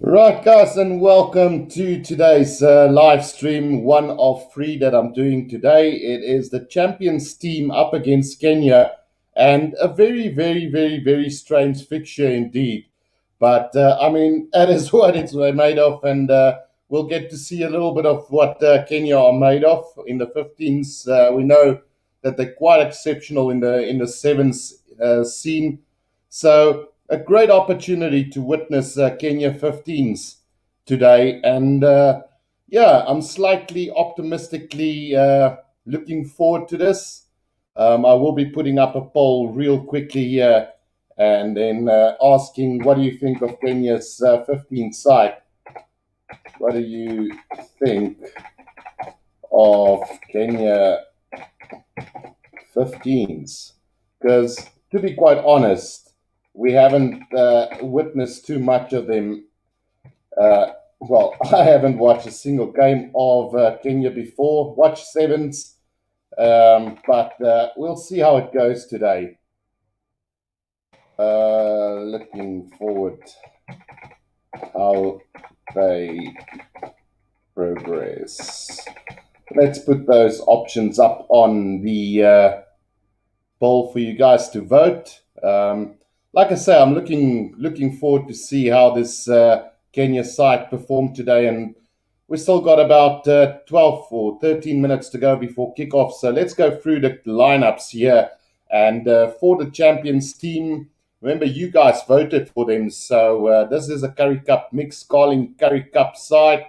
Right, guys, and welcome to today's live stream, one of three that I'm doing today. It is the champions team up against Kenya, and a very, very, very, very strange fixture indeed. But I mean, that is what it's made of, and we'll get to see a little bit of what Kenya are made of in the 15s. We know that they're quite exceptional in the sevens scene, so a great opportunity to witness Kenya 15s today. And yeah, I'm slightly optimistically looking forward to this. I will be putting up a poll real quickly here and then asking, what do you think of Kenya's 15 side? What do you think of Kenya 15s? Because to be quite honest, we haven't witnessed too much of them. Well, I haven't watched a single game of Kenya before. Watched sevens, but we'll see how it goes today. Looking forward how they progress. Let's put those options up on the poll for you guys to vote. Like I say, I'm looking forward to see how this Kenya side performed today, and we still got about 12 or 13 minutes to go before kickoff. So let's go through the lineups here. And for the champions team, remember you guys voted for them. So this is a Curry Cup mixed Carling Curry Cup side,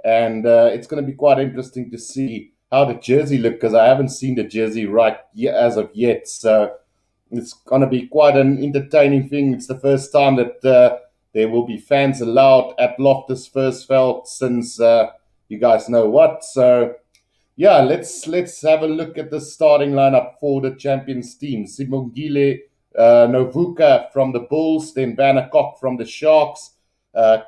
and it's going to be quite interesting to see how the jersey look, because I haven't seen the jersey right as of yet. So it's going to be quite an entertaining thing. It's the first time that there will be fans allowed at Loftus Versfeld since you guys know what. So yeah, let's have a look at the starting lineup for the champions team. Simongile Novuka from the Bulls, then Vanna Koch from the Sharks,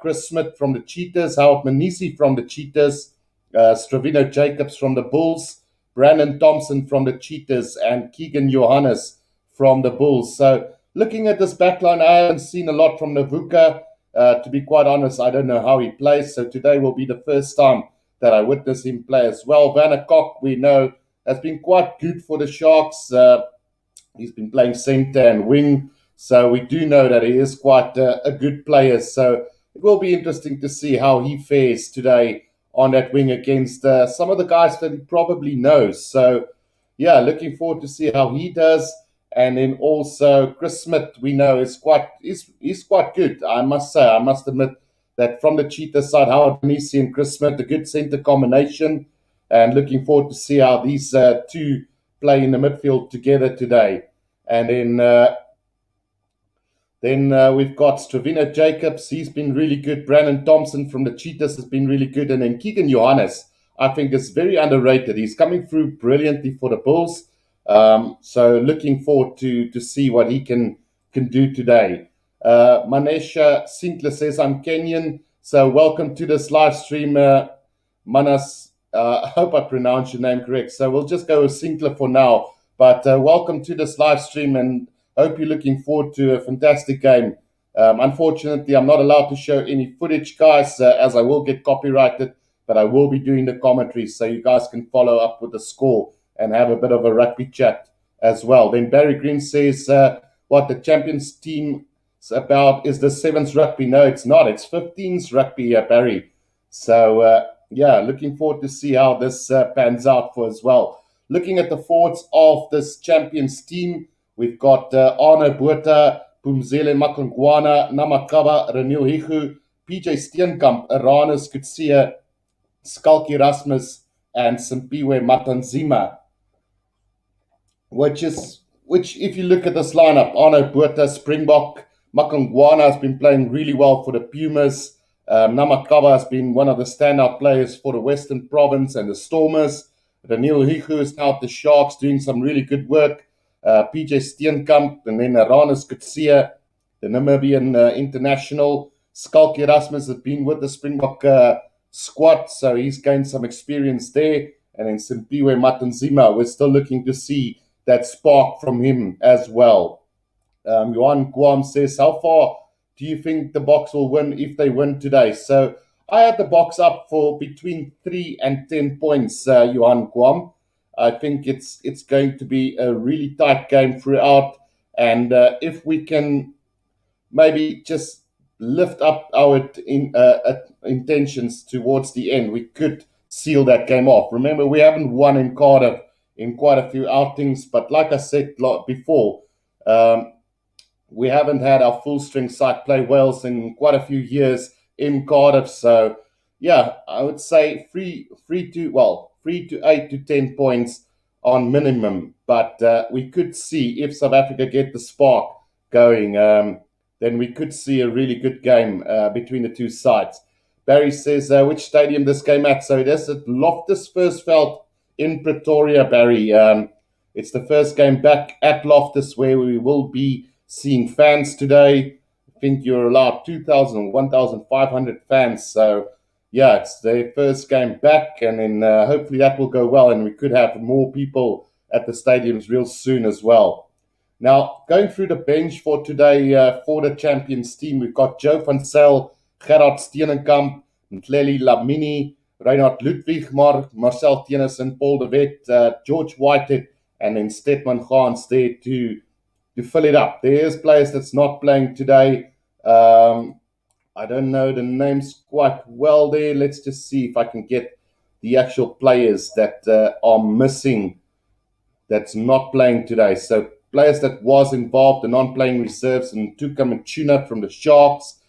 Chris Smith from the Cheetahs, Howard Manisi from the Cheetahs, Stravino Jacobs from the Bulls, Brandon Thompson from the Cheetahs, and Keegan Johannes from the Bulls. So looking at this backline, I haven't seen a lot from Novuka. To be quite honest, I don't know how he plays. So today will be the first time that I witnessed him play as well. Vanna Koch, we know, has been quite good for the Sharks. He's been playing centre and wing. So we do know that he is quite a good player. So it will be interesting to see how he fares today on that wing against some of the guys that he probably knows. So yeah, looking forward to see how he does. And then also Chris Smith, we know is he's quite good. I must say, I must admit that from the Cheetah side, Howard Nisi and Chris Smith, a good centre combination. And looking forward to see how these two play in the midfield together today. And then we've got Stravino Jacobs. He's been really good. Brandon Thompson from the Cheetahs has been really good. And then Keegan Johannes, I think, is very underrated. He's coming through brilliantly for the Bulls. So looking forward to see what he can do today. Manesha Sinkler says, I'm Kenyan. So welcome to this live stream, Manas. I hope I pronounced your name correct. So we'll just go with Sinkler for now. But welcome to this live stream, and hope you're looking forward to a fantastic game. Unfortunately, I'm not allowed to show any footage, guys, as I will get copyrighted, but I will be doing the commentary so you guys can follow up with the score and have a bit of a rugby chat as well. Then Barry Green says, what the champions team is about is the sevens rugby. No, it's not. It's 15s rugby, Barry. So, yeah, looking forward to see how this pans out for as well. Looking at the forwards of this champions team, we've got Arno Botha, Pumzile Makongwana, Namakaba, Renil Higu, PJ Steenkamp, Aranus Kutsia, Skalki Rasmus, and Simpiwe Matanzima. Which if you look at this lineup, Arno Botha, Springbok, Makongwana has been playing really well for the Pumas. Namakaba has been one of the standout players for the Western Province and the Stormers. Renil Higu is now at the Sharks doing some really good work. PJ Steenkamp, and then Aranus Kutsia, the Namibian international. Skalki Rasmus has been with the Springbok squad, so he's gained some experience there. And then Simpiwe Matanzima, we're still looking to see that spark from him as well. Johan Guam says, how far do you think the Boks will win if they win today? So I had the Boks up for between 3 and 10 points, Johan Guam. I think it's going to be a really tight game throughout, and if we can maybe just lift up our intentions towards the end, we could seal that game off. Remember, we haven't won in Cardiff in quite a few outings, but like I said before, um, we haven't had our full string side play Wales in quite a few years in Cardiff. So yeah, I would say three to 8 to 10 points on minimum. But we could see if South Africa get the spark going, then we could see a really good game between the two sides. Barry says which stadium this game at? So it is at Loftus Versfeld in Pretoria, Barry. It's the first game back at Loftus where we will be seeing fans today. I think you're allowed 2,000, 1,500 fans. So, yeah, it's their first game back, and then hopefully that will go well, and we could have more people at the stadiums real soon as well. Now, going through the bench for today for the Champions team, we've got Joe van Zyl, Gerard Steenenkamp, Ntleli Lamini, Reinhard Ludwig, Marcel Tennyson, Paul de Wet, George Whitehead, and then Stedman Gans there to fill it up. There's players that's not playing today. I don't know the names quite well there. Let's just see if I can get the actual players that are missing that's not playing today. So players that was involved, the non-playing reserves, and Tuka Machuna from the Sharks,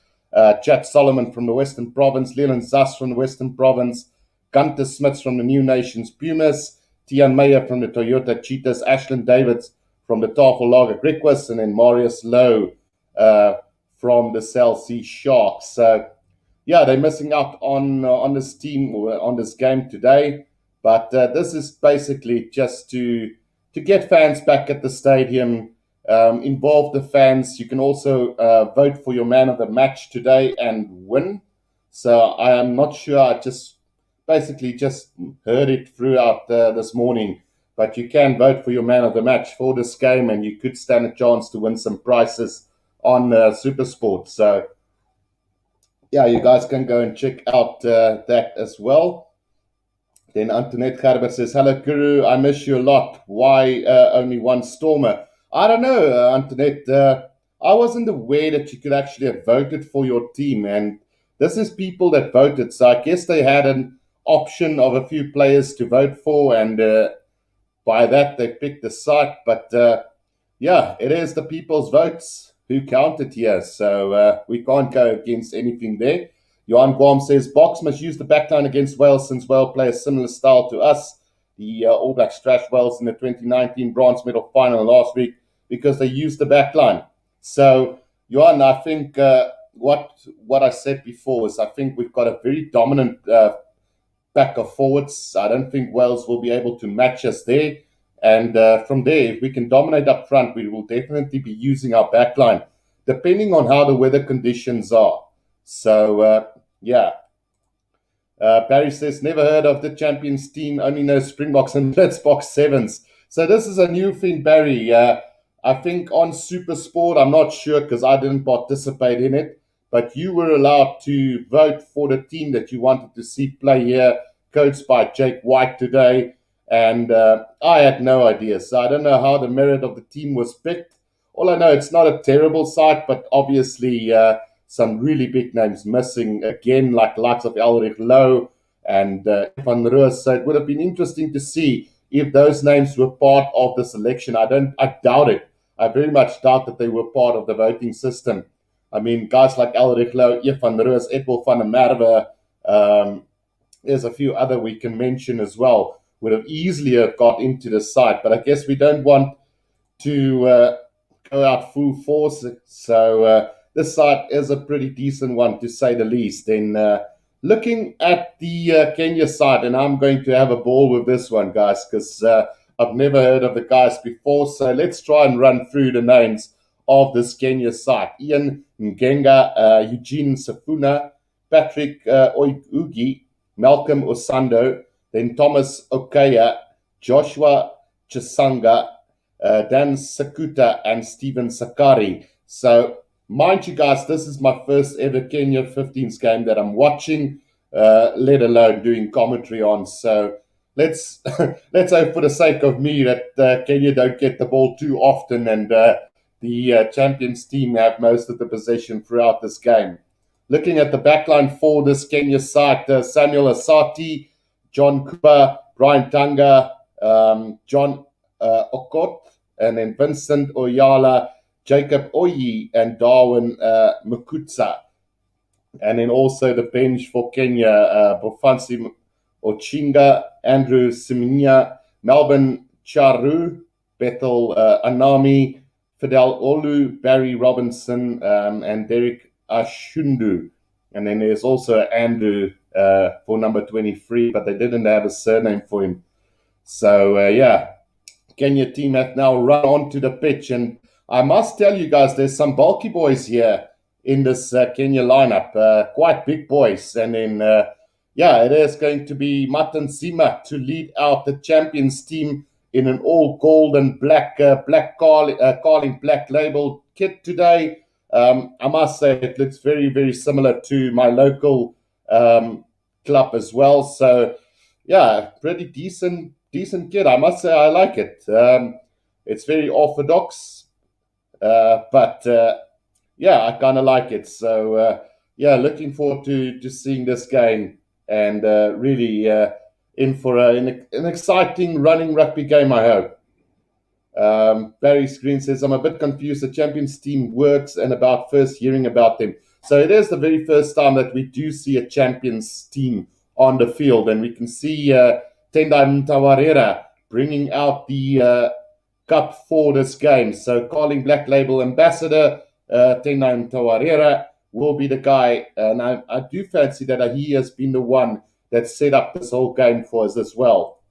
Chad Solomon from the Western Province, Leland Zas from the Western Province, Gunter Smits from the New Nations Pumas, Tian Meyer from the Toyota Cheetahs, Ashland Davids from the Tafellager Griquas, and then Marius Lowe from the Cell C Sharks. So, yeah, they're missing out on this team or on this game today. But this is basically just to get fans back at the stadium, involve the fans. You can also vote for your man of the match today and win. So I am not sure. I just basically just heard it throughout this morning. But you can vote for your man of the match for this game, and you could stand a chance to win some prizes on Supersport. So, yeah, you guys can go and check out that as well. Then Antoinette Gerber says, hello, Guru. I miss you a lot. Why only one Stormer? I don't know, Antoinette. I wasn't aware that you could actually have voted for your team. And this is people that voted. So I guess they had an option of a few players to vote for. And by that, they picked the site. But yeah, it is the people's votes who counted here. So we can't go against anything there. Johan Guam says, Boks must use the backline against Wales since Wales play a similar style to us. The All Blacks trashed Wales in the 2019 bronze medal final last week because they used the backline. So, Johan, I think what I said before is I think we've got a very dominant pack of forwards. I don't think Wales will be able to match us there. And from there, if we can dominate up front, we will definitely be using our backline, depending on how the weather conditions are. So, yeah. Barry says, never heard of the Champions team, only know Springboks and Blitzboks Sevens. So this is a new thing, Barry. I think on Supersport, I'm not sure because I didn't participate in it, but you were allowed to vote for the team that you wanted to see play here, coached by Jake White today. And I had no idea. So I don't know how the merit of the team was picked. All I know, it's not a terrible side, but obviously some really big names missing again, like the likes of Elrich Lowe and Van Roos. So it would have been interesting to see if those names were part of the selection. I doubt it. I very much doubt that they were part of the voting system. I mean, guys like Elrich Lowe, Van Roos, Edwin van der Merwe, there's a few other we can mention as well, would have easily have got into the side. But I guess we don't want to go out full force. So this side is a pretty decent one, to say the least. Then looking at the Kenya side, and I'm going to have a ball with this one, guys, because I've never heard of the guys before. So let's try and run through the names of this Kenya side. Ian Ngenga, Eugene Safuna, Patrick Oigugi, Malcolm Osando, then Thomas Okaya, Joshua Chisanga, Dan Sakuta, and Stephen Sakari. So Mind you, guys, this is my first ever Kenya 15s game that I'm watching, let alone doing commentary on. So let's let's hope for the sake of me that Kenya don't get the ball too often and the champions team have most of the possession throughout this game. Looking at the backline for this Kenya side, Samuel Asati, John Cooper, Brian Tanga, John Okot, and then Vincent Oyala, Jacob Oyi, and Darwin Mukutsa. And then also the bench for Kenya, Bofansi Ochinga, Andrew Siminya, Melbourne Charu, Bethel Anami, Fidel Olu, Barry Robinson, and Derek Ashundu. And then there's also Andrew for number 23, but they didn't have a surname for him. So, yeah, Kenya team have now run onto the pitch. And I must tell you guys, there's some bulky boys here in this Kenya lineup, quite big boys. And then, yeah, it is going to be Matan Sima to lead out the champions team in an all gold and black, Carling black label kit today. I must say it looks very, very similar to my local club as well. So, yeah, pretty decent kid. I must say I like it. It's very orthodox, but yeah, I kind of like it. So yeah, looking forward to seeing this game and really in for an exciting running rugby game. I hope. Barry Screen says, I'm a bit confused. The champions team works and about first hearing about them. So it is the very first time that we do see a champions team on the field, and we can see Tendai Mtawarera bringing out the cup for this game. So calling Black Label ambassador Tendai Mtawarera will be the guy, and I do fancy that he has been the one that set up this whole game for us as well.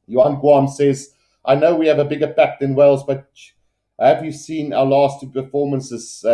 Johan Guam says, I know we have a bigger pack than Wales, but have you seen our last two performances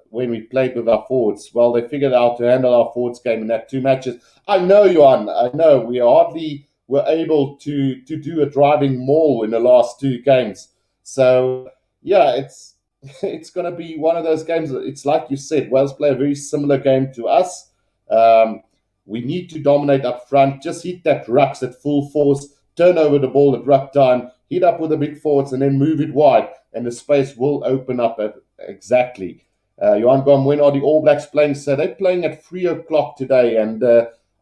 when we played with our forwards? Well, they figured out to handle our forwards game in that two matches. I know, Johan. I know. We hardly were able to do a driving maul in the last two games. So, yeah, it's going to be one of those games. It's like you said, Wales play a very similar game to us. Um, we need to dominate up front. Just hit that rucks at full force, turn over the ball at ruck time, hit up with the big forwards, and then move it wide, and the space will open up exactly. Johan Gom, when are the All Blacks playing? So they're playing at 3 o'clock today, and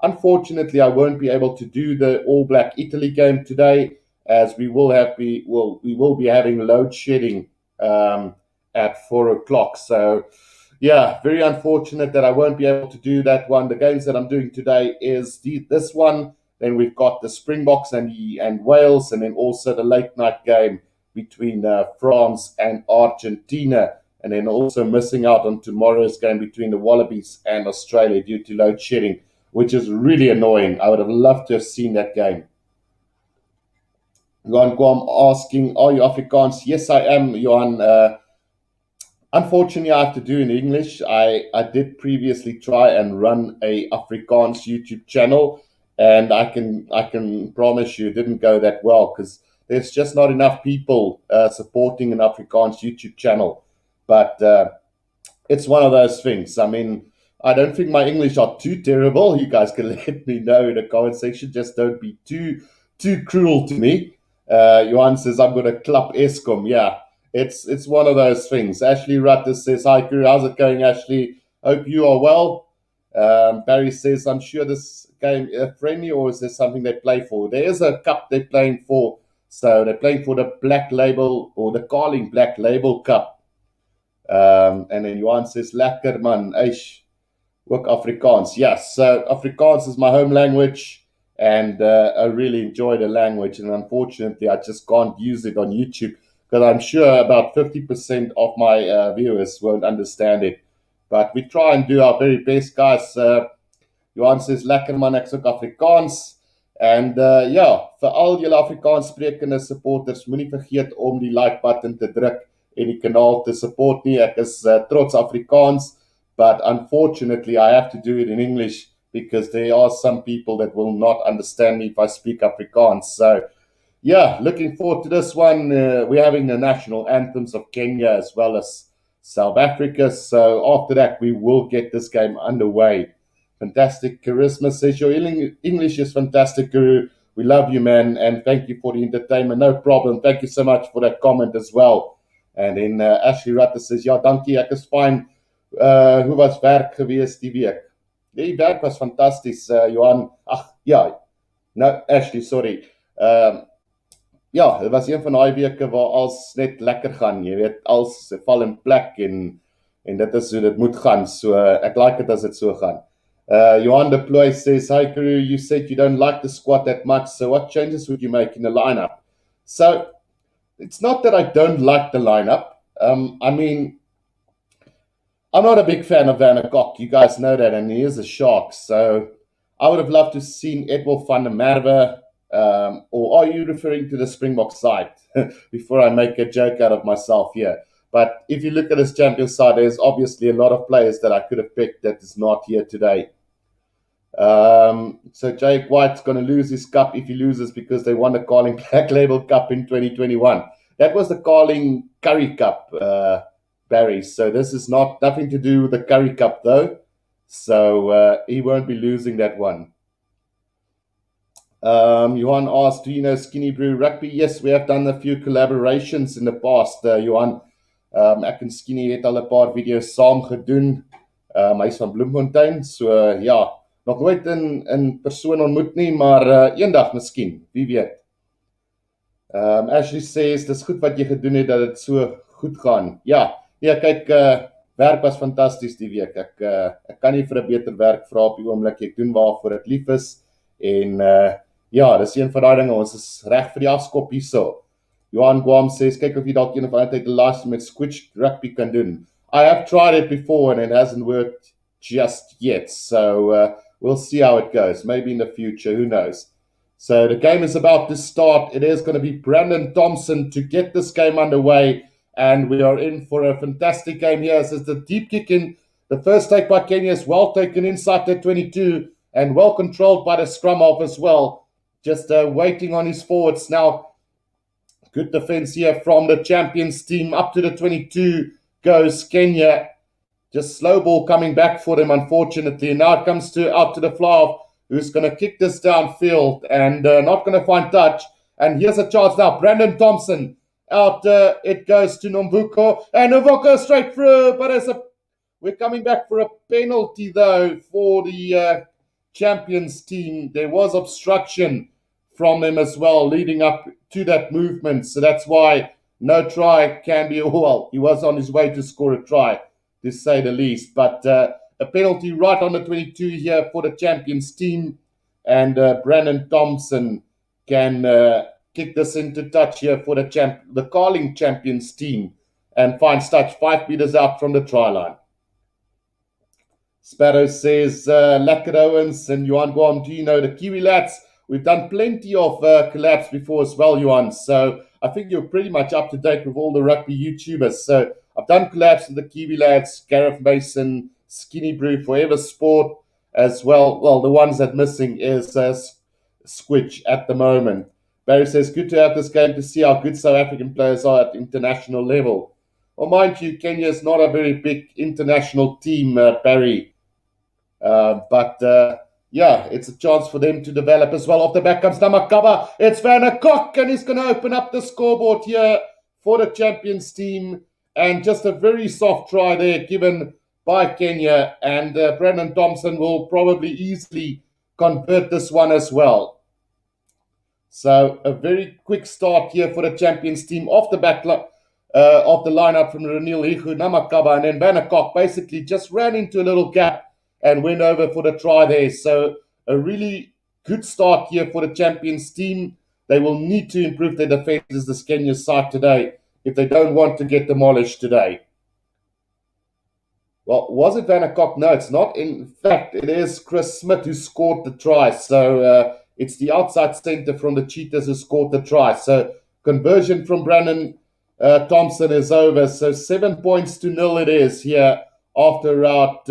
unfortunately, I won't be able to do the All Black Italy game today, as we will be having load shedding at 4 o'clock. So, yeah, very unfortunate that I won't be able to do that one. The games that I'm doing today is this one. Then we've got the Springboks and Wales, and then also the late night game between France and Argentina. And then also missing out on tomorrow's game between the Wallabies and Australia due to load shedding, which is really annoying. I would have loved to have seen that game. Johan Guam asking, are you Afrikaans? Yes, I am, Johan. Unfortunately, I have to do in English. I did previously try and run a Afrikaans YouTube channel, and I can promise you it didn't go that well because there's just not enough people supporting an Afrikaans YouTube channel. But it's one of those things. I mean, I don't think my English are too terrible. You guys can let me know in the comment section. Just don't be too cruel to me. Johan says I'm going to club Eskom. Yeah, it's one of those things. Ashley Rutter says, hi, Kuru. How's it going, Ashley? Hope you are well. Barry says, I'm sure this game is friendly, or is there something they play for? There is a cup they're playing for. So they're playing for the Black Label, or the Carling Black Label Cup. And then Johan says, lekker man, eish, ook Afrikaans. Yes, so Afrikaans is my home language, and I really enjoy the language. And unfortunately, I just can't use it on YouTube because I'm sure about 50% of my viewers won't understand it. But we try and do our very best, guys. Johan says, lekker man, ek is ook Afrikaans. En ja, vir al julle Afrikaans sprekende supporters, moenie vergeet om die like button te druk en die kanaal te support nie. Ek is trots Afrikaans, but unfortunately I have to do it in English because there are some people that will not understand me if I speak Afrikaans. So, yeah, looking forward to this one. We're having the national anthems of Kenya as well as South Africa. So after that, we will get this game underway. Fantastic. Charisma says your English is fantastic, Guru. We love you, man, and thank you for the entertainment. No problem. Thank you so much for that comment as well. En then Ashley Rutter says, ja, dankie, ek is fine. Hoe was werk geweest die week? Die werk was fantasties, Johan. Ag, ja. Nou, Ashley, sorry. Ja, dit was een van daai weke waar alles net lekker gaan. Jy weet, alles val in plek en dit is hoe dit moet gaan. So ek like dit as dit so gaan. Johan de Ploy says, hi Guru, you said you don't like the squad that much, so what changes would you make in the lineup? So it's not that I don't like the lineup. I mean, I'm not a big fan of Van der Kok. You guys know that, and he is a shark. So I would have loved to have seen Edward van der Merwe. Or are you referring to the Springbok side? Before I make a joke out of myself here. But if you look at his champion side, there's obviously a lot of players that I could have picked that is not here today. So Jake White's going to lose his cup if he loses because they won the Carling Black Label Cup in 2021. That was the Carling Curry Cup, Barry. So this is nothing to do with the Curry Cup, though. So he won't be losing that one. Johan asked, do you know Skinny Brew Rugby? Yes, we have done a few collaborations in the past, Johan. Ek en Skinny het al 'n paar video's saam gedoen. Hy is van Bloemfontein, so ja, nog nooit in persoon ontmoet nie, maar eendag miskien, wie weet. Ashley says, dis goed wat jy gedoen het dat dit so goed gaan. Ja, nee, kyk, werk was fantasties die week. Ek kan nie vir 'n beter werk vra op die oomblik. Ek doen waarvoor ek lief is en ja, dis een van daai dinge, ons is reg vir die afskop hierso. Johan Guam says, kyk of jy dalk een of ander tyd die laaste met Squitch Rugby kan doen. I have tried it before and it hasn't worked just yet. So we'll see how it goes. Maybe in the future, who knows. So the game is about to start. It is going to be Brandon Thompson to get this game underway. And we are in for a fantastic game here. This is the deep kick in. The first take by Kenya is well taken inside the 22 and well controlled by the scrum half as well. Just waiting on his forwards now. Good defense here from the champions team. Up to the 22 goes Kenya. Just slow ball coming back for them, unfortunately. Now it comes out to the fly, who's going to kick this downfield and not going to find touch. And here's a chance now. Brandon Thompson. Out it goes to Nomvuko. And Nomvuko straight through. But we're coming back for a penalty, though, for the champions team. There was obstruction from them as well, leading up to that movement. So that's why no try can be, well, he was on his way to score a try, to say the least. But a penalty right on the 22 here for the champions team. And Brandon Thompson can kick this into touch here for the Carling champions team and finds touch 5 meters out from the try line. Sparrow says, Lackett Owens and Johan Guam, do you know the Kiwi lads? We've done plenty of collabs before as well, Johan. So I think you're pretty much up to date with all the rugby YouTubers. So I've done collabs with the Kiwi lads, Gareth Mason, Skinny Brew, Forever Sport as well. Well, the ones that missing is Squitch at the moment. Barry says, good to have this game to see how good South African players are at international level. Well, mind you, Kenya is not a very big international team, Barry. But yeah, it's a chance for them to develop as well. Off the back comes Namakaba. It's Van der Kok, and he's going to open up the scoreboard here for the champions team. And just a very soft try there given by Kenya. And Brandon Thompson will probably easily convert this one as well. So a very quick start here for the champions team off the back of the lineup from Ranil Higu, Namakaba, and then Van der Kok basically just ran into a little gap and went over for the try there. So a really good start here for the champions team. They will need to improve their defenses, this Kenya side today, if they don't want to get demolished today. Well, was it Van der Kok? No, it's not. In fact, it is Chris Smith who scored the try. So it's the outside centre from the Cheetahs who scored the try. So conversion from Brandon Thompson is over. So 7-0 it is here after about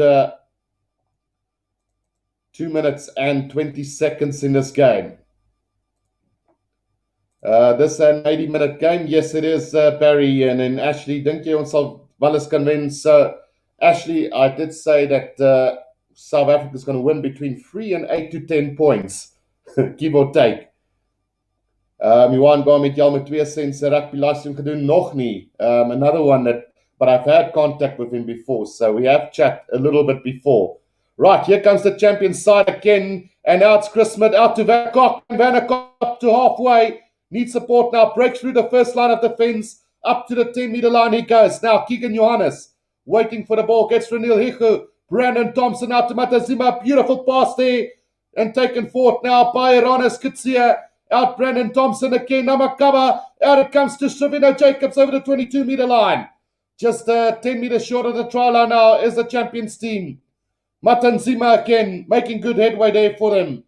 2 minutes and 20 seconds in this game. This is an 80-minute game. Yes, it is, Barry. And then Ashley, dink jy ons sal Wallis can win. So, Ashley, I did say that South Africa is going to win between 3 and 8 to 10 points, give or take. Johan gaan met jou met 2 cents rugby livestream gedoen nog nie. Another one that, but I've had contact with him before, so we have chat a little bit before. Right, here comes the champion side again, and now it's Chris Smith out to Van Kok, and Van Kok up to halfway. Needs support now, breaks through the first line of defense, up to the 10-meter line he goes. Now Keegan Johannes waiting for the ball, gets Reniel Hichu, Brandon Thompson out to Matazima, beautiful pass there, and taken forward now by Iranis Kutsia. Out Brandon Thompson again, Namakaba, out it comes to Shavino Jacobs over the 22-meter line. Just 10 meters short of the try line now is the champions team. Matanzima again, making good headway there for them.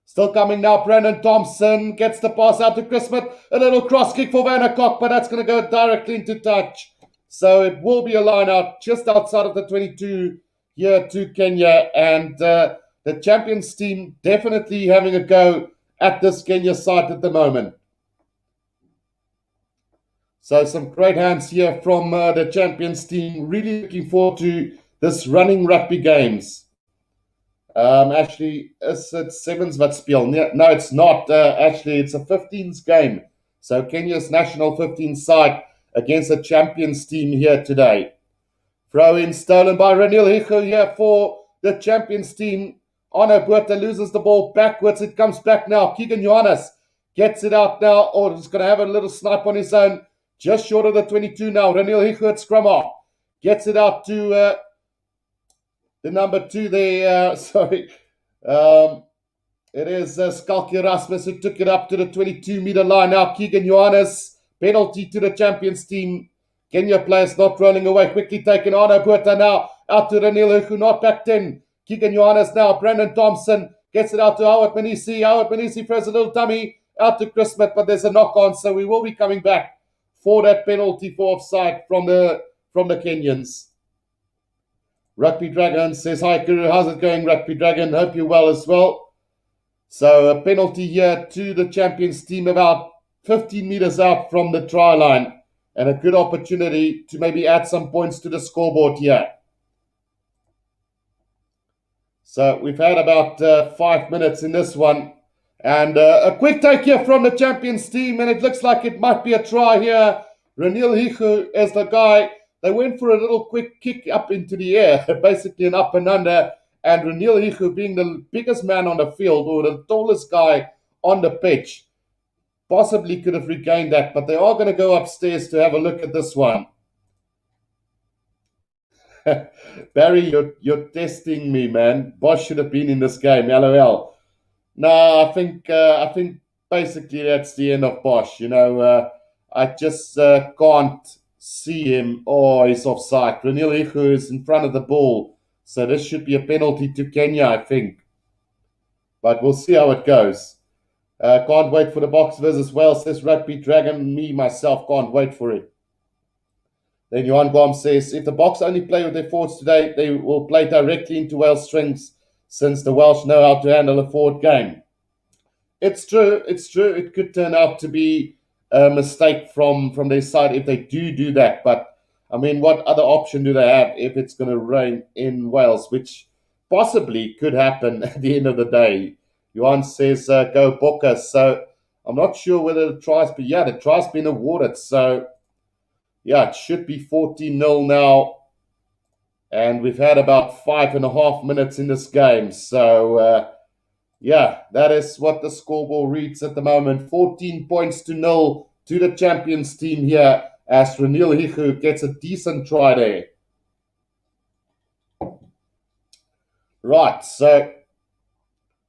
Still coming now, Brandon Thompson gets the pass out to Chris Smith. A little cross kick for Van Kok, but that's going to go directly into touch. So it will be a line out just outside of the 22 here to Kenya. And the champions team definitely having a go at this Kenya side at the moment. So some great hands here from the champions team. Really looking forward to this running rugby games. Actually, is it sevens wat speel? No, it's not. Actually, it's a 15s game. So Kenya's national 15 side against the champions team here today. Throw in stolen by Reniel Hichu here for the champions team. Ono Buerta loses the ball backwards. It comes back now. Keegan Johannes gets it out now. Oh, he's going to have a little snipe on his own. Just short of the 22 now. Reniel Hichu at scrum off. Gets it out to the number 2 there. Sorry. It is Skalki Rasmus who took it up to the 22-meter line. Now Keegan Johannes. Penalty to the champions team. Kenya players not rolling away. Quickly taken. Ono Buerta now. Out to Reniel Hichu. Not back 10. Keegan Johannes now. Brandon Thompson gets it out to Howard Manisi. Howard Manisi throws a little dummy out to Chris Smith, but there's a knock on, so we will be coming back for that penalty for offside from the Kenyans. Rugby Dragon says, hi, Kuru. How's it going, Rugby Dragon? Hope you're well as well. So a penalty here to the champions team about 15 meters out from the try line, and a good opportunity to maybe add some points to the scoreboard here. So we've had about 5 minutes in this one. And a quick take here from the champions team. And it looks like it might be a try here. Reniel Hichu is the guy. They went for a little quick kick up into the air. Basically an up and under. And Reniel Hichu being the biggest man on the field, or the tallest guy on the pitch, possibly could have regained that. But they are going to go upstairs to have a look at this one. Barry, you're testing me, man. Bosch should have been in this game. LOL. No, I think basically that's the end of Bosch. You know, I just can't see him. Oh, he's offside. Reniel Hichu is in front of the ball, so this should be a penalty to Kenya, I think. But we'll see how it goes. Can't wait for the Boxers as well, says Rugby Dragon. Me, myself, can't wait for it. Then Johan Guam says, if the Boks only play with their forwards today, they will play directly into Wales' strengths, since the Welsh know how to handle a forward game. It's true. It could turn out to be a mistake from their side if they do that. But, I mean, what other option do they have if it's going to rain in Wales, which possibly could happen at the end of the day? Johan says, go Bokkers. So I'm not sure whether the try's been, the try's been awarded. So, yeah, it should be 14-0 now. And we've had about 5.5 minutes in this game. So, that is what the scoreboard reads at the moment. 14 points to 0 to the champions team here, as Reniel Hichu gets a decent try there. Right, so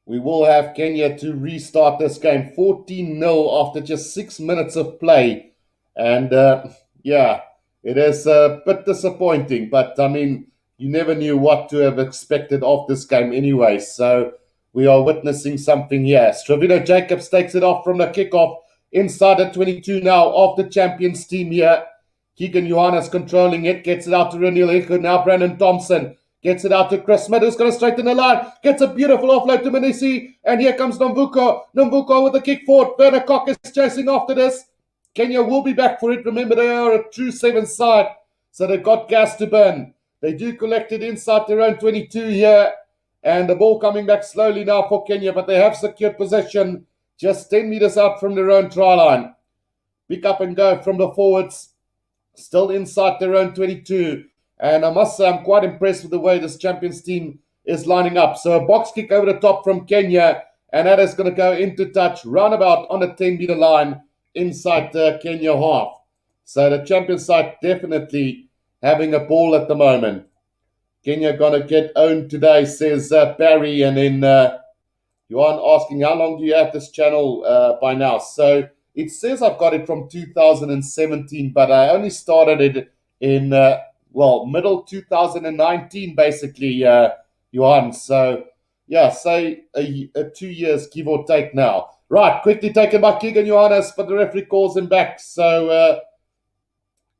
we will have Kenya to restart this game. 14-0 after just 6 minutes of play. And, it is a bit disappointing, but I mean, you never knew what to have expected of this game anyway. So we are witnessing something here. Stravino Jacobs takes it off from the kickoff inside the 22 now of the champions team here. Keegan Johannes controlling it, gets it out to Reniel Hichu. Now Brandon Thompson gets it out to Chris Smith, who's going to straighten the line. Gets a beautiful offload to Manisi, and here comes Nomvuko. Nomvuko with a kick forward. Van Kok is chasing after this. Kenya will be back for it. Remember, they are a true 7 side, so they've got gas to burn. They do collect it inside their own 22 here, and the ball coming back slowly now for Kenya, but they have secured possession just 10 meters out from their own try line. Pick up and go from the forwards, still inside their own 22. And I must say, I'm quite impressed with the way this Champions team is lining up. So a box kick over the top from Kenya, and that is going to go into touch, roundabout on the 10-meter line inside the Kenya half. So the Champions side definitely having a ball at the moment. Kenya going to get owned today, says Barry. And then Johan asking, how long do you have this channel by now? So it says I've got it from 2017, but I only started it in, middle 2019, basically, Johan. So, yeah, say a 2 years, give or take now. Right, quickly taken by Keegan Johannes, but the referee calls him back. So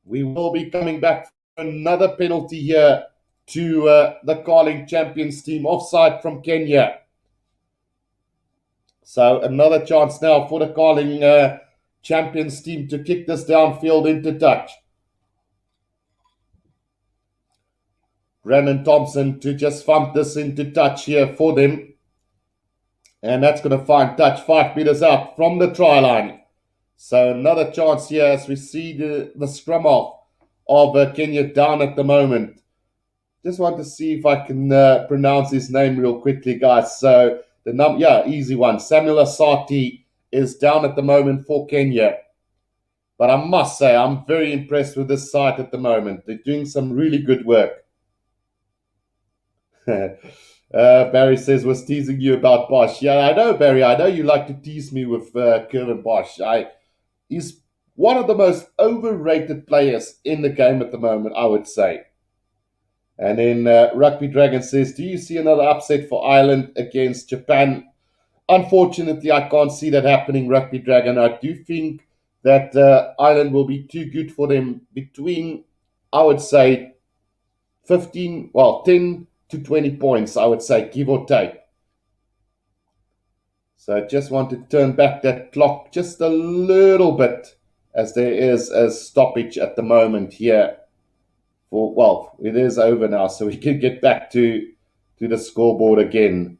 we will be coming back for another penalty here to the Carling Champions team. Offside from Kenya. So another chance now for the Carling Champions team to kick this downfield into touch. Brandon Thompson to just thump this into touch here for them. And that's going to find touch 5 meters out from the try line. So another chance here as we see the scrum off of Kenya down at the moment. Just want to see if I can pronounce his name real quickly, guys. So easy one. Samuel Asati is down at the moment for Kenya. But I must say, I'm very impressed with this side at the moment. They're doing some really good work. Barry says, was teasing you about Bosch. Yeah, I know, Barry. I know you like to tease me with Kevin Bosch. He's one of the most overrated players in the game at the moment, I would say. And then Rugby Dragon says, do you see another upset for Ireland against Japan? Unfortunately, I can't see that happening, Rugby Dragon. I do think that Ireland will be too good for them between, I would say, 10 to 20 points, I would say, give or take. So I just want to turn back that clock just a little bit, as there is a stoppage at the moment here. It is over now, so we can get back to the scoreboard again.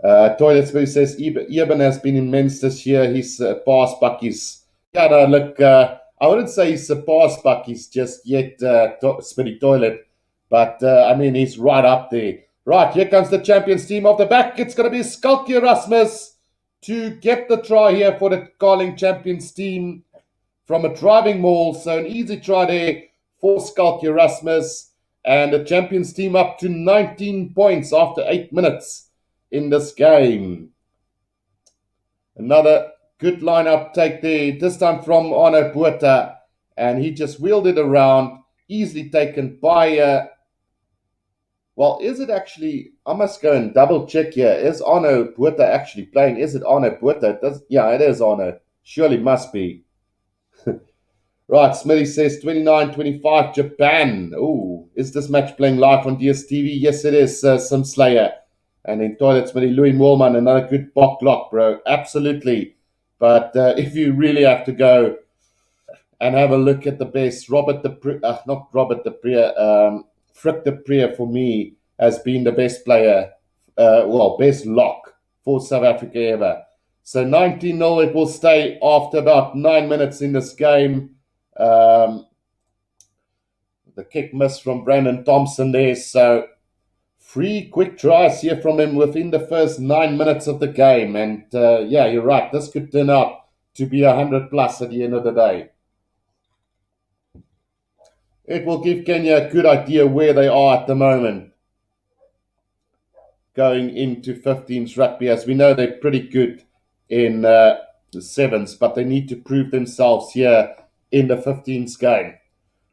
Toilet Spirit says, Eben has been immense this year. His pass buckies. Yeah, no, look, I wouldn't say he's surpassed buckies just yet, Spitty Toilet. But, he's right up there. Right, here comes the Champions team off the back. It's going to be Skulky Erasmus to get the try here for the Carling Champions team from a driving maul. So an easy try there for Skulky Erasmus. And the Champions team up to 19 points after 8 minutes in this game. Another good lineup take there, this time from Arno Botha. And he just wheeled it around, easily taken by... is it actually... I must go and double check here. Is Arno Botha actually playing? Is it Arno Botha? It is Arno. Surely must be. Right, Smithy says 29-25 Japan. Ooh, is this match playing live on DSTV? Yes, it is, Sim Slayer. And in Toilet Smithy, Louis Moorman, another good block, bro. Absolutely. But if you really have to go and have a look at the best, Frick de Preer for me has been the best player, best lock for South Africa ever. So 19-0 it will stay after about 9 minutes in this game. The kick miss from Brandon Thompson there. So 3 quick tries here from him within the first 9 minutes of the game. And you're right. This could turn out to be 100 plus at the end of the day. It will give Kenya a good idea where they are at the moment. Going into 15s rugby, as we know they're pretty good in the 7s, but they need to prove themselves here in the 15s game.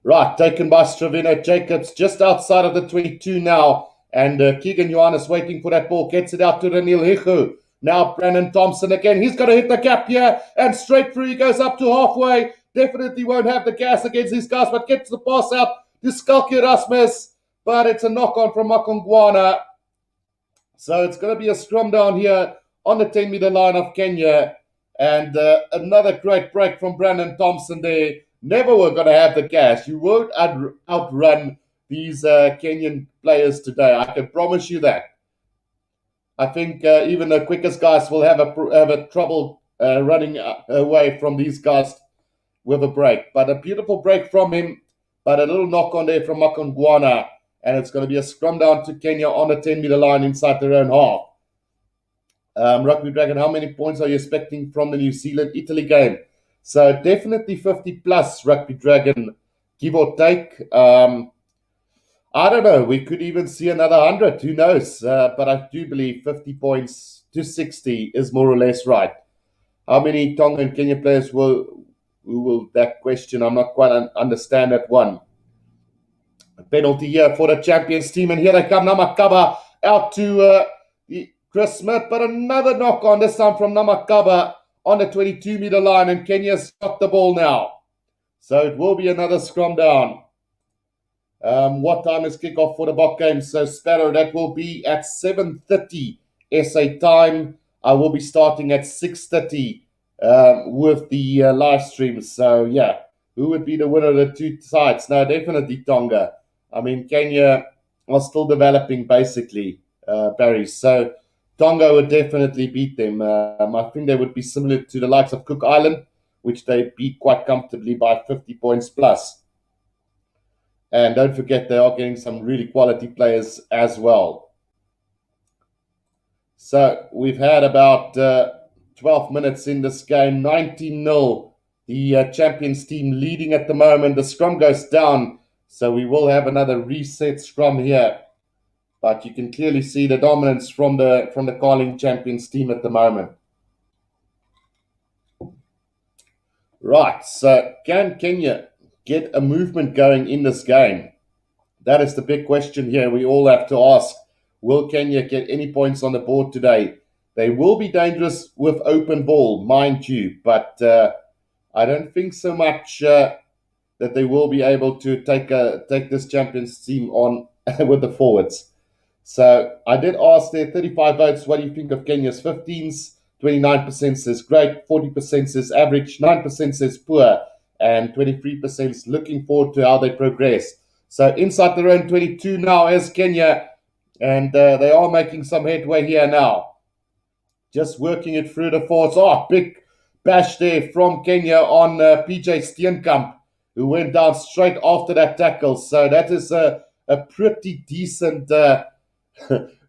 Right, taken by Stravino Jacobs just outside of the 22 now. And Keegan Johannes waiting for that ball, gets it out to Ranil Hichu. Now Brandon Thompson again. He's going to hit the gap here, and straight through he goes up to halfway. Definitely won't have the gas against these guys, but gets the pass out to Skulky Erasmus. But it's a knock-on from Makongwana. So it's going to be a scrum down here on the 10-meter line of Kenya. And another great break from Brandon Thompson there. Never were going to have the cash. You won't outrun these Kenyan players today. I can promise you that. I think even the quickest guys will have a trouble running away from these guys with a break. But a beautiful break from him, but a little knock on there from Makongwana. And it's going to be a scrum down to Kenya on the 10-meter line inside their own half. Rugby Dragon, how many points are you expecting from the New Zealand-Italy game? So definitely 50 plus, Rugby Dragon, give or take. I don't know. We could even see another 100. Who knows? But I do believe 50 points to 60 is more or less right. How many Tonga and Kenya players will that question? I'm not quite understand that one. A penalty here for the champions team, and here they come. Namakaba out to Chris Smith, but another knock on, this time from Namakaba on the 22-meter line, and Kenya's got the ball now. So it will be another scrum down. What time is kickoff for the Bok game? So Sparrow, that will be at 7:30 SA time. I will be starting at 6:30 with the live stream. So yeah, who would be the winner of the two sides? No, definitely Tonga. I mean, Kenya are still developing basically, Barry. So Tonga would definitely beat them. I think they would be similar to the likes of Cook Island, which they beat quite comfortably by 50 points plus. And don't forget, they are getting some really quality players as well. So we've had about 12 minutes in this game, 19-0. The champions team leading at the moment. The scrum goes down, so we will have another reset scrum here. But you can clearly see the dominance from the Carling champions team at the moment. Right, so can Kenya get a movement going in this game? That is the big question here. We all have to ask, will Kenya get any points on the board today? They will be dangerous with open ball, mind you, but I don't think so much that they will be able to take this champions team on with the forwards. So I did ask there, 35 votes, what do you think of Kenya's 15s? 29% says great, 40% says average, 9% says poor, and 23% is looking forward to how they progress. So inside their own 22 now is Kenya, and they are making some headway here now. Just working it through the forwards. Oh, big bash there from Kenya on PJ Steenkamp, who went down straight after that tackle. So that is a pretty decent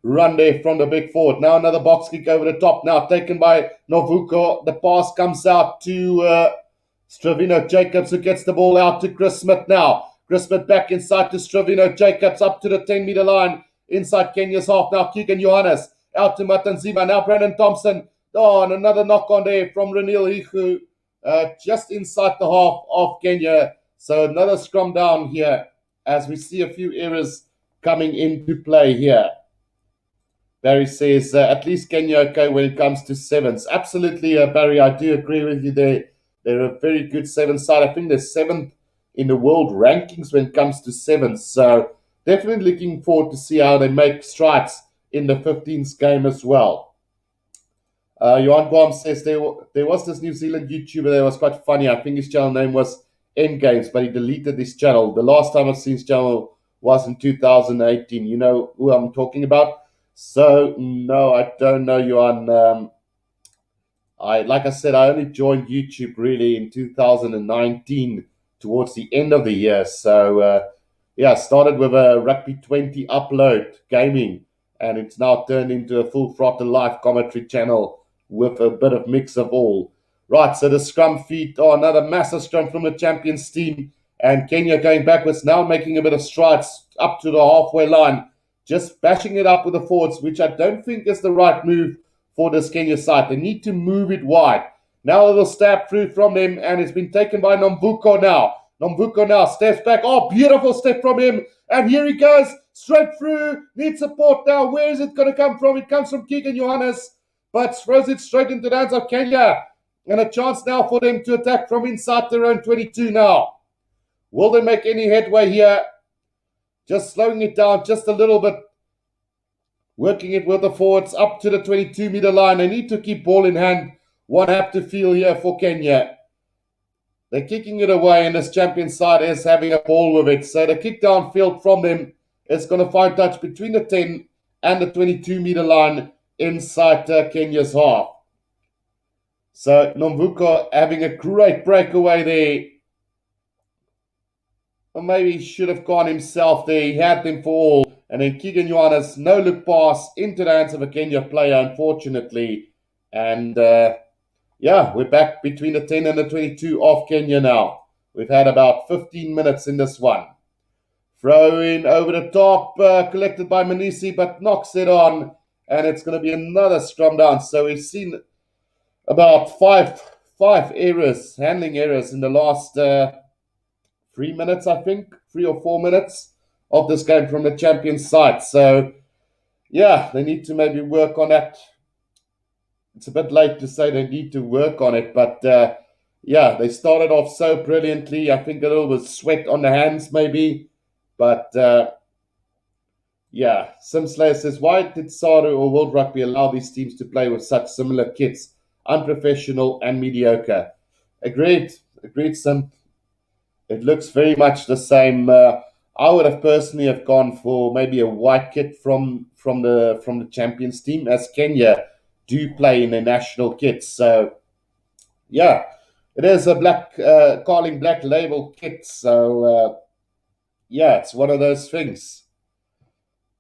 run there from the big forward. Now another box kick over the top. Now taken by Novuko. The pass comes out to Stravino Jacobs, who gets the ball out to Chris Smith now. Chris Smith back inside to Stravino Jacobs, up to the 10-meter line, inside Kenya's half. Now Keegan Johannes, out to Matanzima. Now Brandon Thompson. Oh, and another knock on there from Renil Hiku, just inside the half of Kenya. So another scrum down here as we see a few errors coming into play here. Barry says, at least Kenya okay when it comes to sevens. Absolutely, Barry, I do agree with you there. They're a very good seven side. I think they're seventh in the world rankings when it comes to sevens. So definitely looking forward to see how they make strides in the 15th game as well. Johan Guam says there was this New Zealand YouTuber that was quite funny. I think his channel name was Endgames, but he deleted this channel. The last time I've seen his channel was in 2018. You know who I'm talking about? So, no, I don't know, Johan. Like I said, I only joined YouTube really in 2019 towards the end of the year. So, yeah, I started with a Rugby 20 upload gaming, and it's now turned into a full throttle live commentary channel with a bit of mix of all. Right, so the scrum feet, another massive scrum from the champions team, and Kenya going backwards now, making a bit of strides up to the halfway line, just bashing it up with the forwards, which I don't think is the right move for this Kenya side. They need to move it wide. Now a little stab through from them, and it's been taken by Nomvuko now. Nomvuko now steps back. Oh, beautiful step from him. And here he goes, straight through. Needs support now. Where is it going to come from? It comes from Keegan Johannes, but throws it straight into the hands of Kenya. And a chance now for them to attack from inside their own 22 now. Will they make any headway here? Just slowing it down just a little bit. Working it with the forwards up to the 22-meter line. They need to keep ball in hand one have to feel here for Kenya. They're kicking it away, and this champion side is having a ball with it. So the kick downfield from them is going to find touch between the 10 and the 22-meter line inside Kenya's half. So Nomvuko having a great breakaway there. Or maybe he should have gone himself there. He had them for all. And then Keegan Ioannis, no look pass into the hands of a Kenya player, unfortunately. And yeah, we're back between the 10 and the 22 of Kenya now. We've had about 15 minutes in this one. Throw in over the top, collected by Manisi, but knocks it on. And it's going to be another scrum down. So we've seen about five errors, handling errors in the last 3 minutes, I think, 3 or 4 minutes of this game from the champion side. So, yeah, they need to maybe work on that. It's a bit late to say they need to work on it, but yeah, they started off so brilliantly. I think a little bit sweat on the hands maybe, but yeah, Simslayer says, why did Saru or World Rugby allow these teams to play with such similar kits? Unprofessional and mediocre. Agreed, Sim. It looks very much the same. I would have personally have gone for maybe a white kit from the champions team, as Kenya do play in their national kits. So yeah, it is a black Carling Black label kit. So yeah, it's one of those things.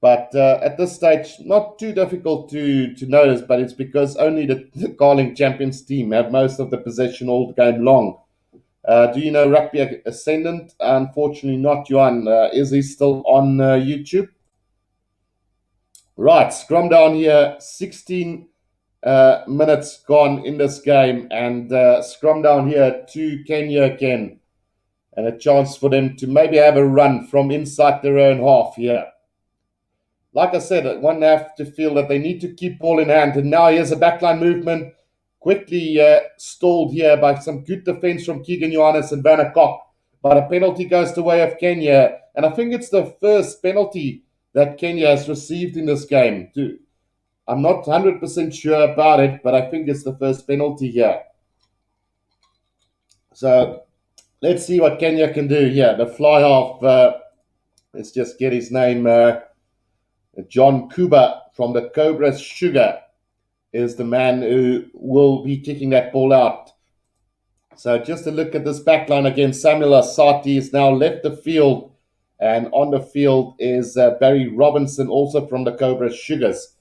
But at this stage, not too difficult to notice, but it's because only the Carling champions team have most of the possession all game long. Do you know Rugby Ascendant? Unfortunately not, Johan. Is he still on YouTube? Right, scrum down here, 16 minutes gone in this game, and scrum down here to Kenya again. And a chance for them to maybe have a run from inside their own half here. Like I said, one have to feel that they need to keep ball in hand. And now here's a backline movement. Quickly stalled here by some good defense from Keegan Ioannis and Vanna Koch. But a penalty goes the way of Kenya. And I think it's the first penalty that Kenya has received in this game, too. I'm not 100% sure about it, but I think it's the first penalty here. So let's see what Kenya can do here. The fly half, let's just get his name, John Kuba from the Cobra Sugar is the man who will be kicking that ball out. So just a look at this backline again. Samuel Asati has now left the field, and on the field is Barry Robinson, also from the Cobra Sugars.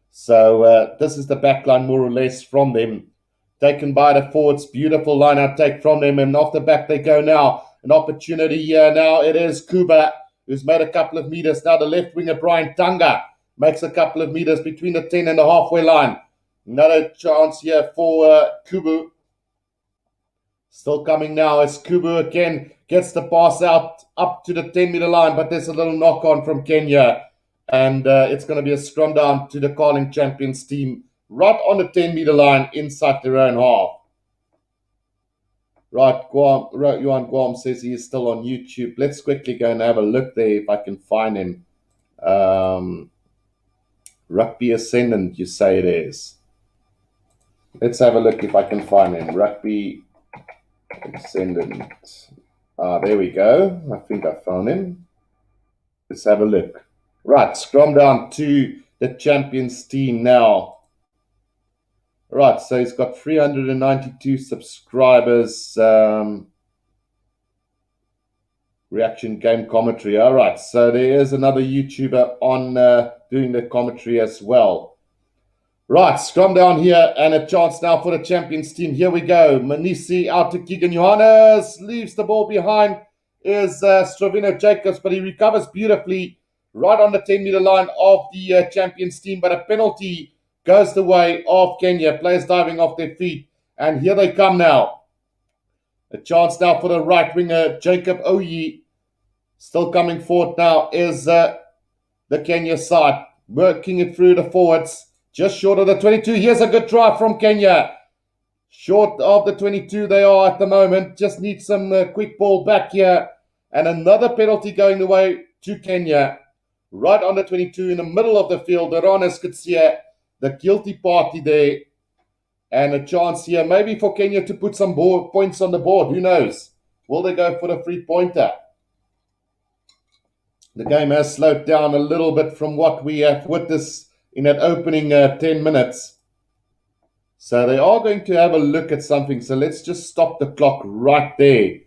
So this is the backline more or less from them. Taken by the forwards, beautiful line out take from them, and off the back they go now. An opportunity here now. It is Kuba, who's made a couple of meters. Now the left winger, Brian Tanga, makes a couple of meters between the 10 and the halfway line. Another chance here for Kubu. Still coming now as Kubu again gets the pass out up to the 10-meter line, but there's a little knock-on from Kenya. And it's going to be a scrum down to the Carling champions team right on the 10-meter line inside their own half. Right, Johan Guam says he is still on YouTube. Let's quickly go and have a look there if I can find him. Rugby Ascendant, you say it is. Let's have a look if I can find him. Rugby Ascendant. There we go. I think I found him. Let's have a look. Right, scrum down to the champions team now. Right, so he's got 392 subscribers. Reaction game commentary. All right, so there is another YouTuber on doing the commentary as well. Right, scrum down here and a chance now for the champions team. Here we go. Manisi out to Keegan Ioannis. Leaves the ball behind is Stravino Jacobs, but he recovers beautifully right on the 10-meter line of the champions team. But a penalty goes the way of Kenya. Players diving off their feet. And here they come now. A chance now for the right winger, Jacob Oyi. Still coming forward now is the Kenya side. Working it through the forwards. Just short of the 22. Here's a good try from Kenya. Short of the 22 they are at the moment. Just need some quick ball back here. And another penalty going the way to Kenya. Right on the 22 in the middle of the field. Aronis could see the guilty party there. And a chance here maybe for Kenya to put some points on the board. Who knows? Will they go for the three-pointer? The game has slowed down a little bit from what we have witnessed in that opening 10 minutes. So they are going to have a look at something. So let's just stop the clock right there.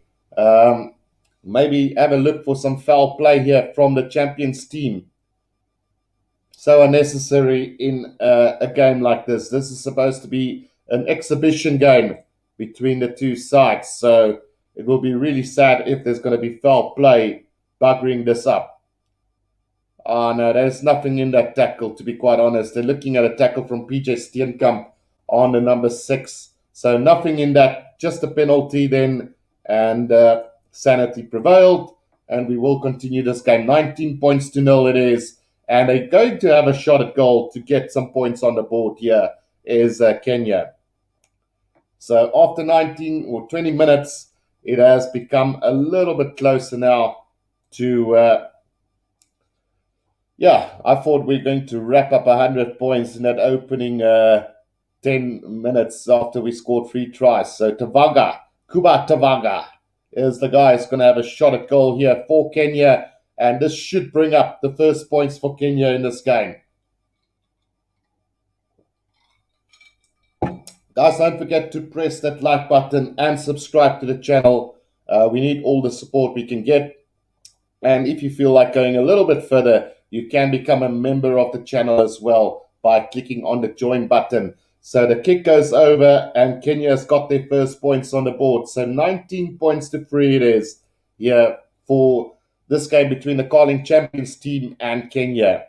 Maybe have a look for some foul play here from the champions team. So unnecessary in a game like this. This is supposed to be an exhibition game between the two sides. So it will be really sad if there's going to be foul play buggering this up. Oh, no, there's nothing in that tackle, to be quite honest. They're looking at a tackle from PJ Steenkamp on the number 6. So nothing in that, just a penalty then. And sanity prevailed. And we will continue this game. 19 points to 0 it is. And they're going to have a shot at goal to get some points on the board here is Kenya. So after 19 or 20 minutes, it has become a little bit closer now to... I thought we were going to wrap up 100 points in that opening 10 minutes after we scored 3 tries. So Kuba Tavaga is the guy who's going to have a shot at goal here for Kenya. And this should bring up the first points for Kenya in this game. Guys, don't forget to press that like button and subscribe to the channel. We need all the support we can get. And if you feel like going a little bit further, you can become a member of the channel as well by clicking on the join button. So the kick goes over and Kenya has got their first points on the board. So 19 points to 3 it is here for this game between the Carling Champions team and Kenya.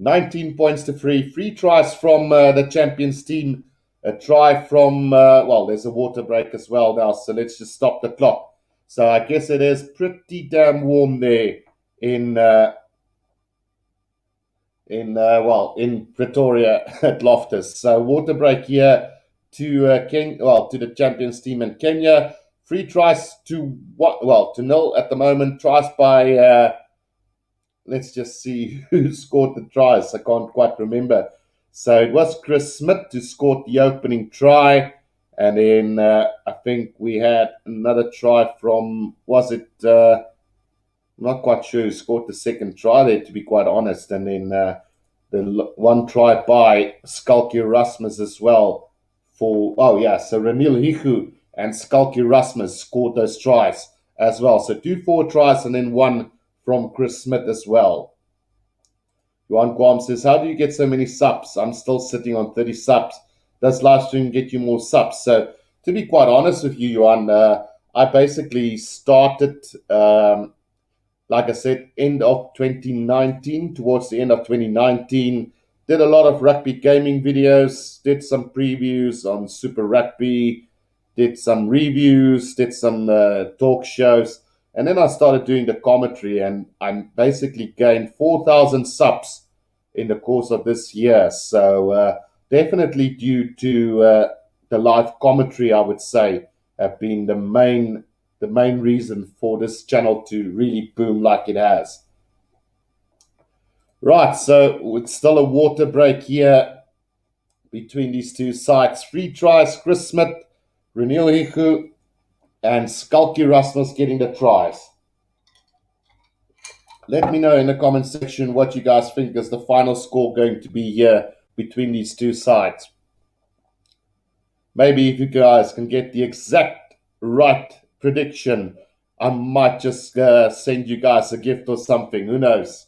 19 points to 3. 3 tries from the Champions team. A try from, there's a water break as well now. So let's just stop the clock. So I guess it is pretty damn warm there in Pretoria at Loftus. So water break here to the champions team in Kenya. 3 tries to 0 at the moment. Tries by let's just see who scored the tries. I can't quite remember. So it was Chris Smith who scored the opening try. And then I think we had another try from, I'm not quite sure who scored the second try there, to be quite honest. And then the one try by Skalky Rasmus as well. So Ranil Hiku and Skalky Rasmus scored those tries as well. So 2 forward tries and then 1 from Chris Smith as well. Johan Kwam says, how do you get so many subs? I'm still sitting on 30 subs. Does live stream get you more subs? So to be quite honest with you, Johan, I basically started, like I said, end of 2019, towards the end of 2019, did a lot of rugby gaming videos, did some previews on Super Rugby, did some reviews, did some talk shows, and then I started doing the commentary, and I basically gained 4,000 subs in the course of this year. So definitely due to the live commentary, I would say, have been the main reason for this channel to really boom like it has. Right, so it's still a water break here between these two sides. 3 tries, Chris Smith, Ranil Hiku, and Skalky Rasmus getting the tries. Let me know in the comment section what you guys think is the final score going to be here between these two sides. Maybe if you guys can get the exact right prediction, I might just send you guys a gift or something. Who knows?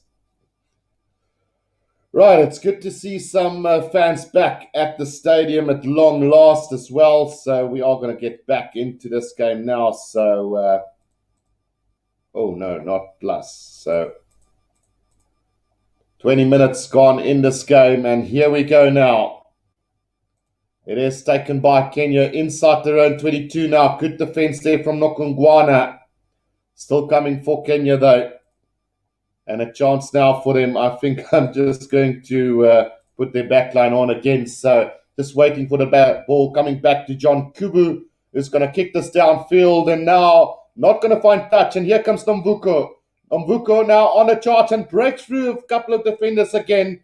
Right, it's good to see some fans back at the stadium at long last as well. So we are going to get back into this game now. So, oh no, not plus. So 20 minutes gone in this game, and here we go now. It is taken by Kenya inside their own 22 now. Good defense there from Nokungwana. Still coming for Kenya though. And a chance now for them. I think I'm just going to put their backline on again. So just waiting for the ball coming back to John Kubu, who's going to kick this downfield. And now not going to find touch. And here comes Nomvuko. Nomvuko now on a charge and breaks through a couple of defenders again.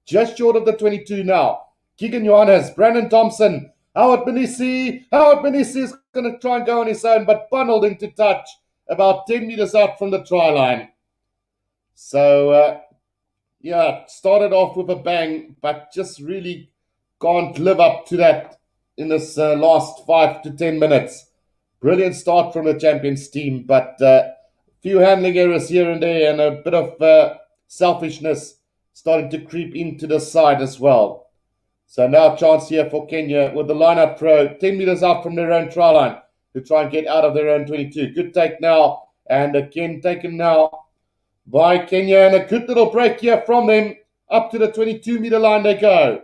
Just short of the 22 now. Keegan Johannes, Brandon Thompson, Howard Benisi. Howard Benisi is going to try and go on his own, but bundled into touch about 10 meters out from the try line. So, yeah, started off with a bang, but just really can't live up to that in this last 5 to 10 minutes. Brilliant start from the champions team, but few handling errors here and there, and a bit of selfishness starting to creep into the side as well. So now a chance here for Kenya with the line-out throw, 10 meters out from their own try line to try and get out of their own 22. Good take now, and again taken now by Kenya, and a good little break here from them. Up to the 22-meter line they go.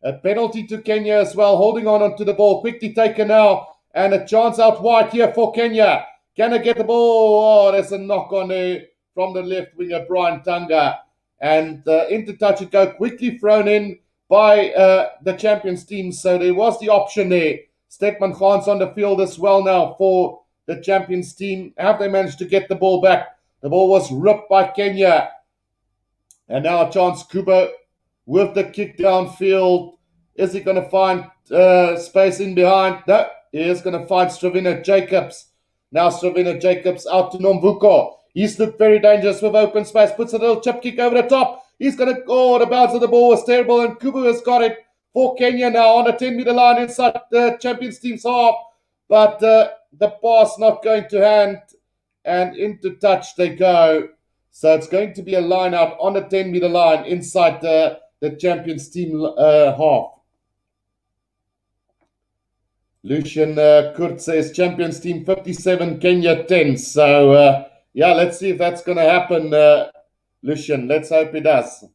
A penalty to Kenya as well, holding on onto the ball. Quickly taken now, and a chance out wide here for Kenya. Can I get the ball? Oh, there's a knock on there from the left winger, Brian Tunga. And into touch it go, quickly thrown in by the champions team. So there was the option there. Stedman Khan's on the field as well now for the champions team. Have they managed to get the ball back? The ball was ripped by Kenya. And now a chance, Kubo with the kick downfield. Is he going to find space in behind? No, he is going to find Stravina Jacobs. Now Stravina Jacobs out to Nomvuko. He's looked very dangerous with open space. Puts a little chip kick over the top. He's going to go. The bounce of the ball was terrible, and Kubo has got it for Kenya now on the 10-meter line inside the champions team's half. But the pass not going to hand, and into touch they go. So it's going to be a line out on the 10-meter line inside the champions team half. Lucian Kurt says champions team 57, Kenya 10. So, yeah, let's see if that's going to happen, Lucian. Let's hope it does.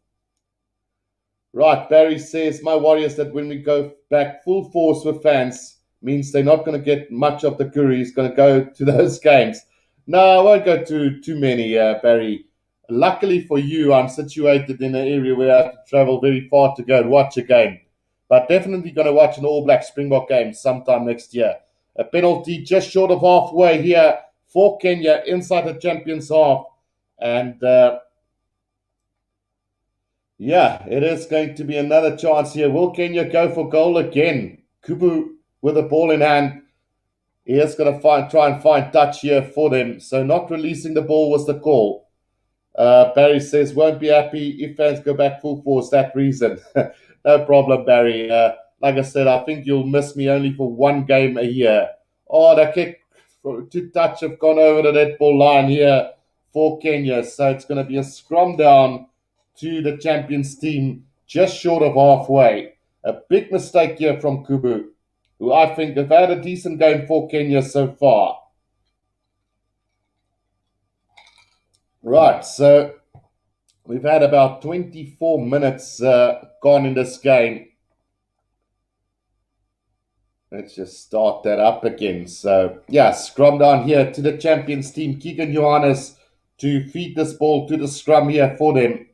Right, Barry says, my worry is that when we go back full force with fans, means they're not going to get much of the curry. He's going to go to those games. No, I won't go to too many, Barry. Luckily for you, I'm situated in an area where I have to travel very far to go and watch a game. But definitely going to watch an All Black Springbok game sometime next year. A penalty just short of halfway here for Kenya inside the champions half. And yeah, it is going to be another chance here. Will Kenya go for goal again? Kubu with the ball in hand. He is going to try and find touch here for them. So not releasing the ball was the call. Barry says, won't be happy if fans go back full force. That reason. No problem, Barry. Like I said, I think you'll miss me only for one game a year. Oh, the kick to touch have gone over the net ball line here for Kenya. So it's going to be a scrum down to the champions team just short of halfway. A big mistake here from Kubu, who I think have had a decent game for Kenya so far. Right, so we've had about 24 minutes gone in this game. Let's just start that up again. So, yeah, scrum down here to the champions team. Keegan Johannes to feed this ball to the scrum here for them.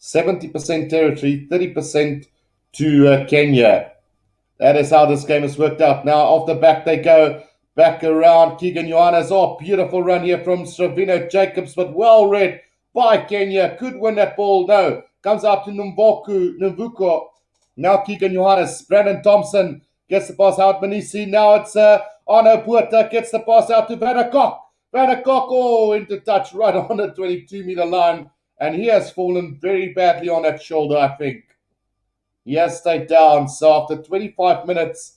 70% territory, 30% to Kenya. That is how this game has worked out. Now, off the back they go. Back around Keegan Johannes. Oh, beautiful run here from Stravino Jacobs, but well read by Kenya. Could win that ball. No. Comes out to Numvuko. Now Keegan Johannes. Brandon Thompson gets the pass out. Manisi. Now it's Arno Puerta gets the pass out to Vanderkok. Vanderkok, oh, into touch right on the 22-meter line. And he has fallen very badly on that shoulder, I think. He has stayed down. So after 25 minutes,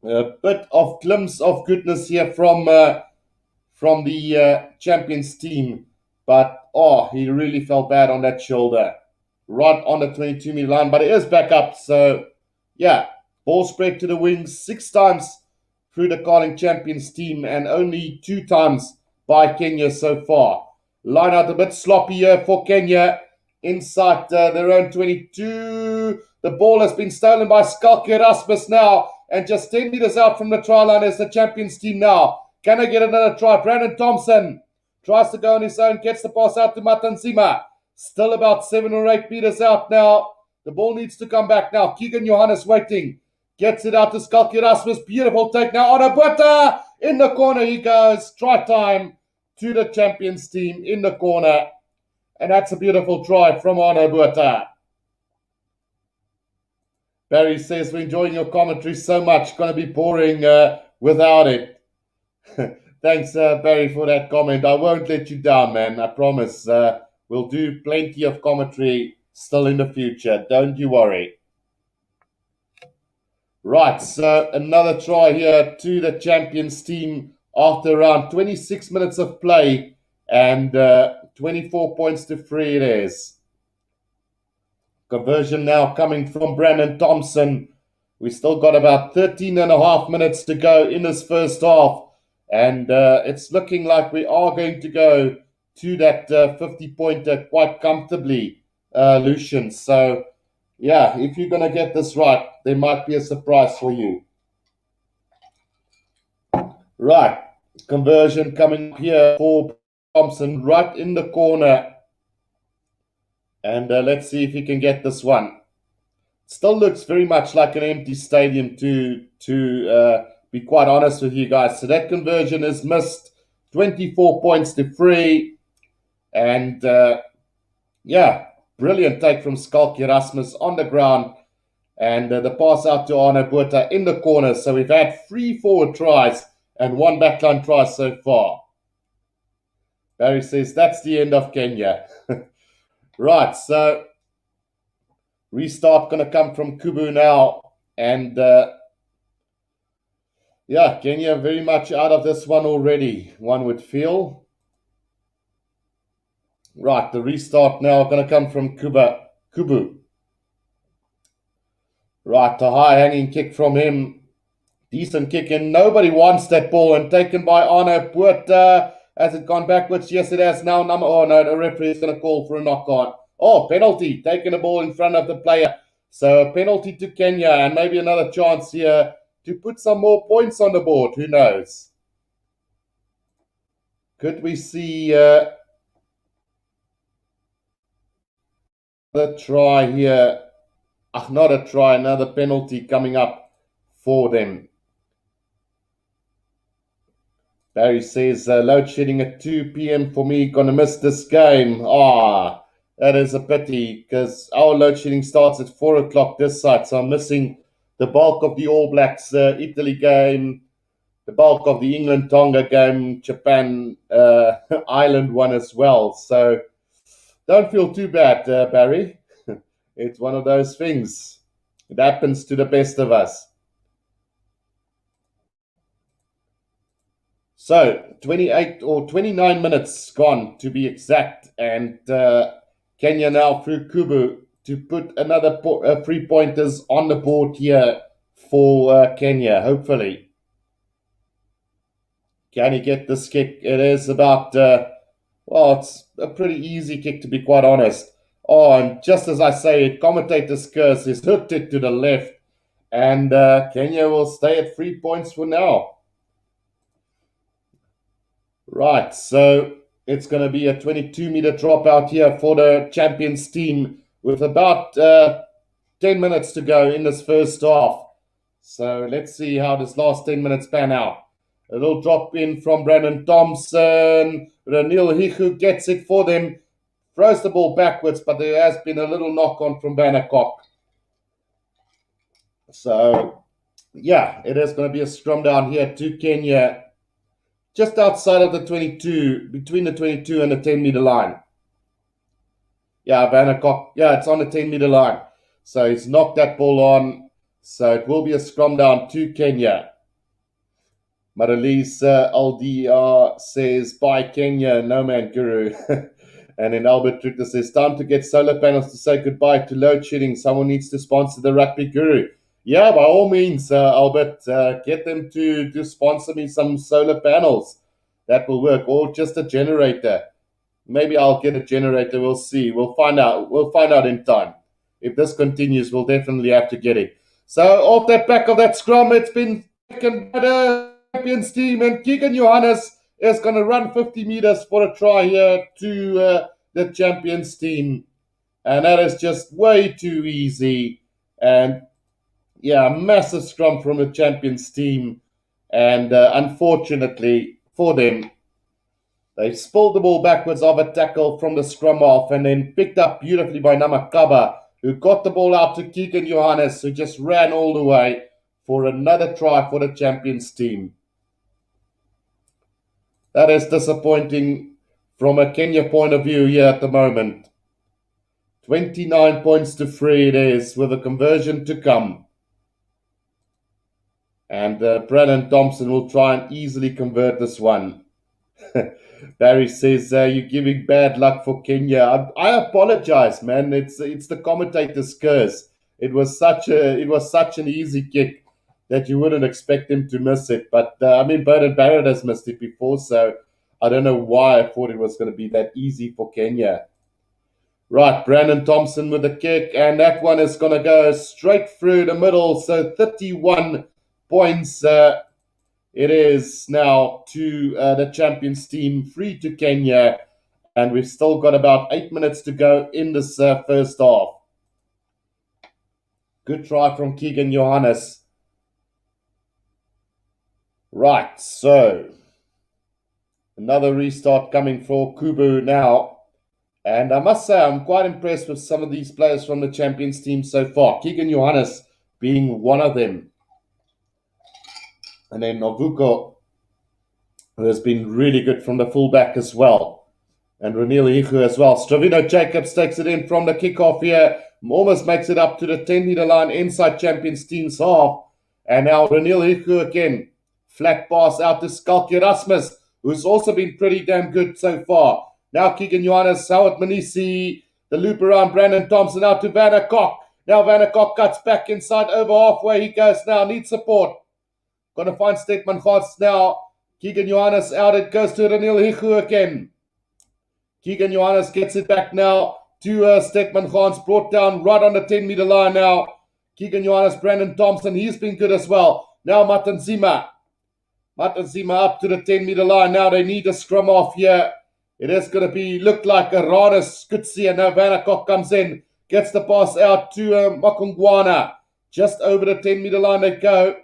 a bit of glimpse of goodness here from the champions team. But, oh, he really felt bad on that shoulder. Right on the 22-meter line. But it is back up. So, yeah, ball spread to the wings 6 times through the Carling champions team and only 2 times by Kenya so far. Line out a bit sloppy here for Kenya inside their own 22. The ball has been stolen by Skalke Erasmus now. And just 10 meters out from the try line is the champions team now. Can I get another try? Brandon Thompson tries to go on his own, gets the pass out to Matanzima. Still about 7 or 8 meters out now. The ball needs to come back now. Keegan Johannes waiting. Gets it out to Skalke Erasmus. Beautiful take now. On a butter. In the corner he goes. Try time to the champions team in the corner. And that's a beautiful try from Arno Buerta. Barry says we're enjoying your commentary so much. Going to be boring without it. Thanks, Barry, for that comment. I won't let you down, man. I promise. We'll do plenty of commentary still in the future. Don't you worry. Right, so another try here to the champions team after around 26 minutes of play, and 24 points to 3 it is. Conversion now coming from Brandon Thompson. We still got about 13 and a half minutes to go in this first half, and it's looking like we are going to go to that 50-pointer quite comfortably, Lucian. So, yeah, if you're going to get this right, there might be a surprise for you. Right, conversion coming here for Thompson right in the corner. And let's see if he can get this one. Still looks very much like an empty stadium to be quite honest with you guys. So that conversion is missed, 24 points to 3. And yeah, brilliant take from Skalk Erasmus on the ground. And the pass out to Arno Botha in the corner. So we've had 3 forward tries and 1 backline try so far. Barry says that's the end of Kenya. Right, so restart going to come from Kubu now. And yeah, Kenya very much out of this one already, one would feel. Right, the restart now going to come from Kubu. Right, the high hanging kick from him. Decent kick, and nobody wants that ball, and taken by Arno Botha. Has it gone backwards? Yes, it has now. Oh, no, the referee is going to call for a knock-on. Oh, penalty, taking the ball in front of the player. So a penalty to Kenya, and maybe another chance here to put some more points on the board. Who knows? Could we see the try here? Not a try, another penalty coming up for them. Barry says, load shedding at 2 p.m. for me. Gonna miss this game. That is a pity because our load shedding starts at 4 o'clock this side. So I'm missing the bulk of the All Blacks Italy game, the bulk of the England Tonga game, Japan Ireland one as well. So don't feel too bad, Barry. It's one of those things. It happens to the best of us. So 28 or 29 minutes gone to be exact, and Kenya now through Kubu to put another 3 pointers on the board here for Kenya, hopefully. Can he get this kick? It is about, it's a pretty easy kick to be quite honest. Oh, and just as I say it, commentator's curse is hooked it to the left, and Kenya will stay at 3 points for now. Right, so it's going to be a 22-meter drop out here for the champions team with about 10 minutes to go in this first half. So let's see how this last 10 minutes pan out. A little drop in from Brandon Thompson. Ranil Hiku gets it for them. Throws the ball backwards, but there has been a little knock-on from Bannercock. So, yeah, it is going to be a scrum down here to Kenya. Just outside of the 22, between the 22 and the 10-meter line. Yeah, Bannercock, it's on the 10-meter line. So he's knocked that ball on. So it will be a scrum down to Kenya. Maralise LDR says, bye Kenya, no man guru. And then Albert Trichter says, time to get solar panels to say goodbye to load shedding. Someone needs to sponsor the rugby guru. Yeah, by all means, Albert, get them to sponsor me some solar panels. That will work, or just a generator. Maybe I'll get a generator. We'll see. We'll find out. We'll find out in time. If this continues, we'll definitely have to get it. So off that back of that scrum, it's been taken by the champions team, and Keegan Johannes is going to run 50 meters for a try here to the champions team, and that is just way too easy. And yeah, massive scrum from the champions team, and unfortunately for them, they spilled the ball backwards of a tackle from the scrum off, and then picked up beautifully by Namakaba who got the ball out to Keegan Johannes, who just ran all the way for another try for the champions team. That is disappointing from a Kenya point of view here at the moment. 29 points to 3 it is, with a conversion to come. And Brennan Thompson will try and easily convert this one. Barry says you're giving bad luck for Kenya. I apologize, man. It's the commentator's curse. It was such an easy kick that you wouldn't expect him to miss it. But Bowden Barrett has missed it before, so I don't know why I thought it was going to be that easy for Kenya. Right, Brandon Thompson with the kick, and that one is going to go straight through the middle. So 31 points. It is now to the champions team, 3 to Kenya, and we've still got about 8 minutes to go in this first half. Good try from Keegan Johannes. Right, so another restart coming for Kubu now. And I must say, I'm quite impressed with some of these players from the champions team so far. Keegan Johannes being one of them. And then Novuko, who has been really good from the fullback as well. And Ranil Hiku as well. Stravino Jacobs takes it in from the kickoff here. Almost makes it up to the 10-meter line inside champions team's half. And now Ranil Hiku again. Flat pass out to Skalk Erasmus, who's also been pretty damn good so far. Now Keegan Johannes, Howard Manisi, the loop around Brandon Thompson out to Vanna Koch. Now Vanna Koch cuts back inside over halfway. He goes now, needs support. Going to find Stetman Gats now. Keegan Johannes out, it goes to Ranil Hiku again. Keegan Johannes gets it back now to Stetman Gats, brought down right on the 10-meter line now. Keegan Johannes, Brandon Thompson, he's been good as well. Now Matanzima up to the 10-meter line. Now they need a scrum off here. It is going to look like a Ranus Skutsi, and now Vanna Koch comes in, gets the pass out to Makongwana. Just over the 10-meter line they go.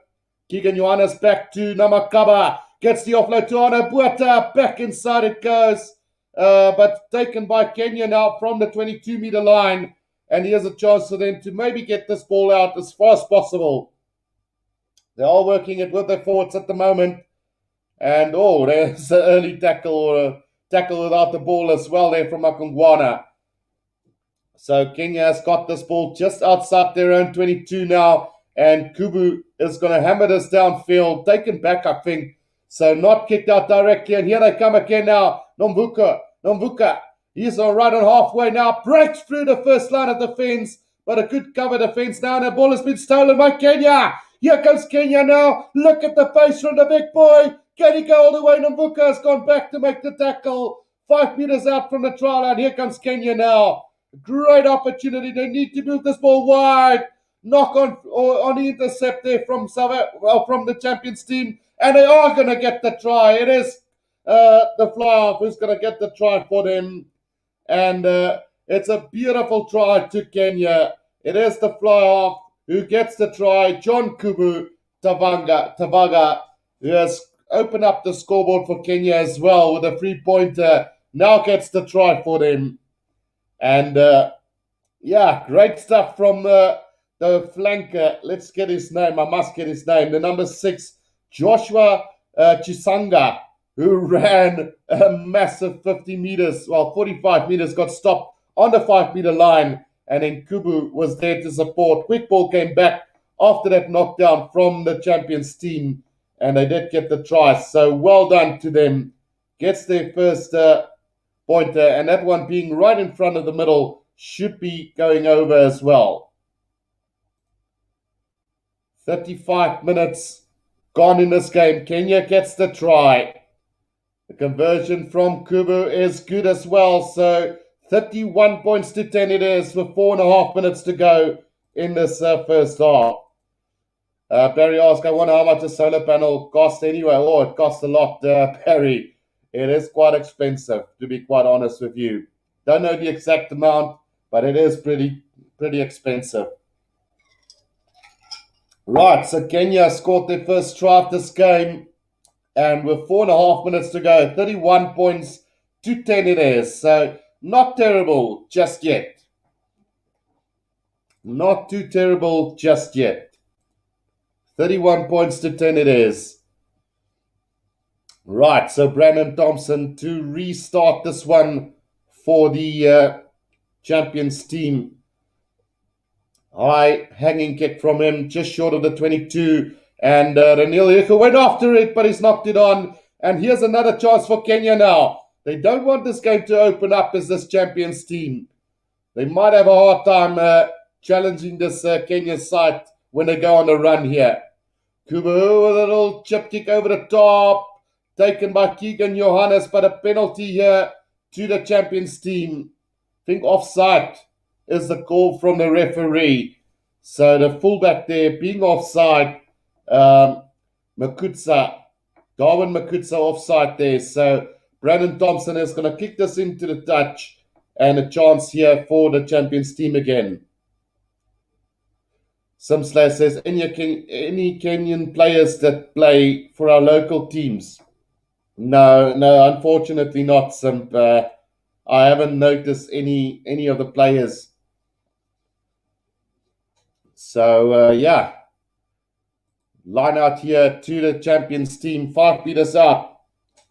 Keegan Johannes back to Namakaba. Gets the offload to Ana Buata. Back inside it goes. But taken by Kenya now from the 22-meter line. And here's a chance for them to maybe get this ball out as fast as possible. They are working it with their forwards at the moment. And there's an early tackle or a tackle without the ball as well there from Makongwana. So Kenya has got this ball just outside their own 22 now. And Kubu is going to hammer this downfield. Taken back, I think. So not kicked out directly. And here they come again now. Nomvuka. He's right on halfway now. Breaks through the first line of defense. But a good cover defense now. And the ball has been stolen by Kenya. Here comes Kenya now. Look at the face from the big boy. Can he go all the way? Nomvuka has gone back to make the tackle. 5 meters out from the try line. Here comes Kenya now. Great opportunity. They need to move this ball wide. Knock on the intercept there from the champions team. And they are going to get the try. It is the fly-off who's going to get the try for them. And it's a beautiful try to Kenya. It is the fly-off who gets the try. John Kubu Tavaga, who has opened up the scoreboard for Kenya as well with a 3-pointer. Now gets the try for them. And great stuff from the flanker. Let's get his name. I must get his name. The number 6, Joshua Chisanga, who ran a massive 50 meters, 45 meters, got stopped on the 5-meter line. And then Kubu was there to support. Quick ball came back after that knockdown from the champions team. And they did get the try. So well done to them. Gets their first pointer. And that one being right in front of the middle should be going over as well. 35 minutes gone in this game. Kenya gets the try. The conversion from Kubu is good as well. So 31 points to 10 it is with 4.5 minutes to go in this first half. Barry asked, I wonder how much a solar panel cost anyway. Oh, it costs a lot, Barry. It is quite expensive, to be quite honest with you. Don't know the exact amount, but it is pretty expensive. Right, so Kenya scored their first try of this game. And with 4.5 minutes to go, 31 points to 10 it is. So not terrible just yet. Not too terrible just yet. 31 points to 10 it is. Right, so Brandon Thompson to restart this one for the champions team. High hanging kick from him, just short of the 22. And Ranil Hiku went after it, but he's knocked it on. And here's another chance for Kenya now. They don't want this game to open up as this champions team. They might have a hard time challenging this Kenya side when they go on the run here. Kubu with a little chip kick over the top, taken by Keegan Johannes, but a penalty here to the champions team. I think offside is the call from the referee. So the fullback there being offside, Makutsa, Darwin Makutsa offside there. So Brandon Thompson is going to kick this into the touch and a chance here for the champions team again. Simslash says, any Kenyan players that play for our local teams? No, unfortunately not, Simp. I haven't noticed any of the players. So, yeah. Line out here to the champions team. 5 meters out.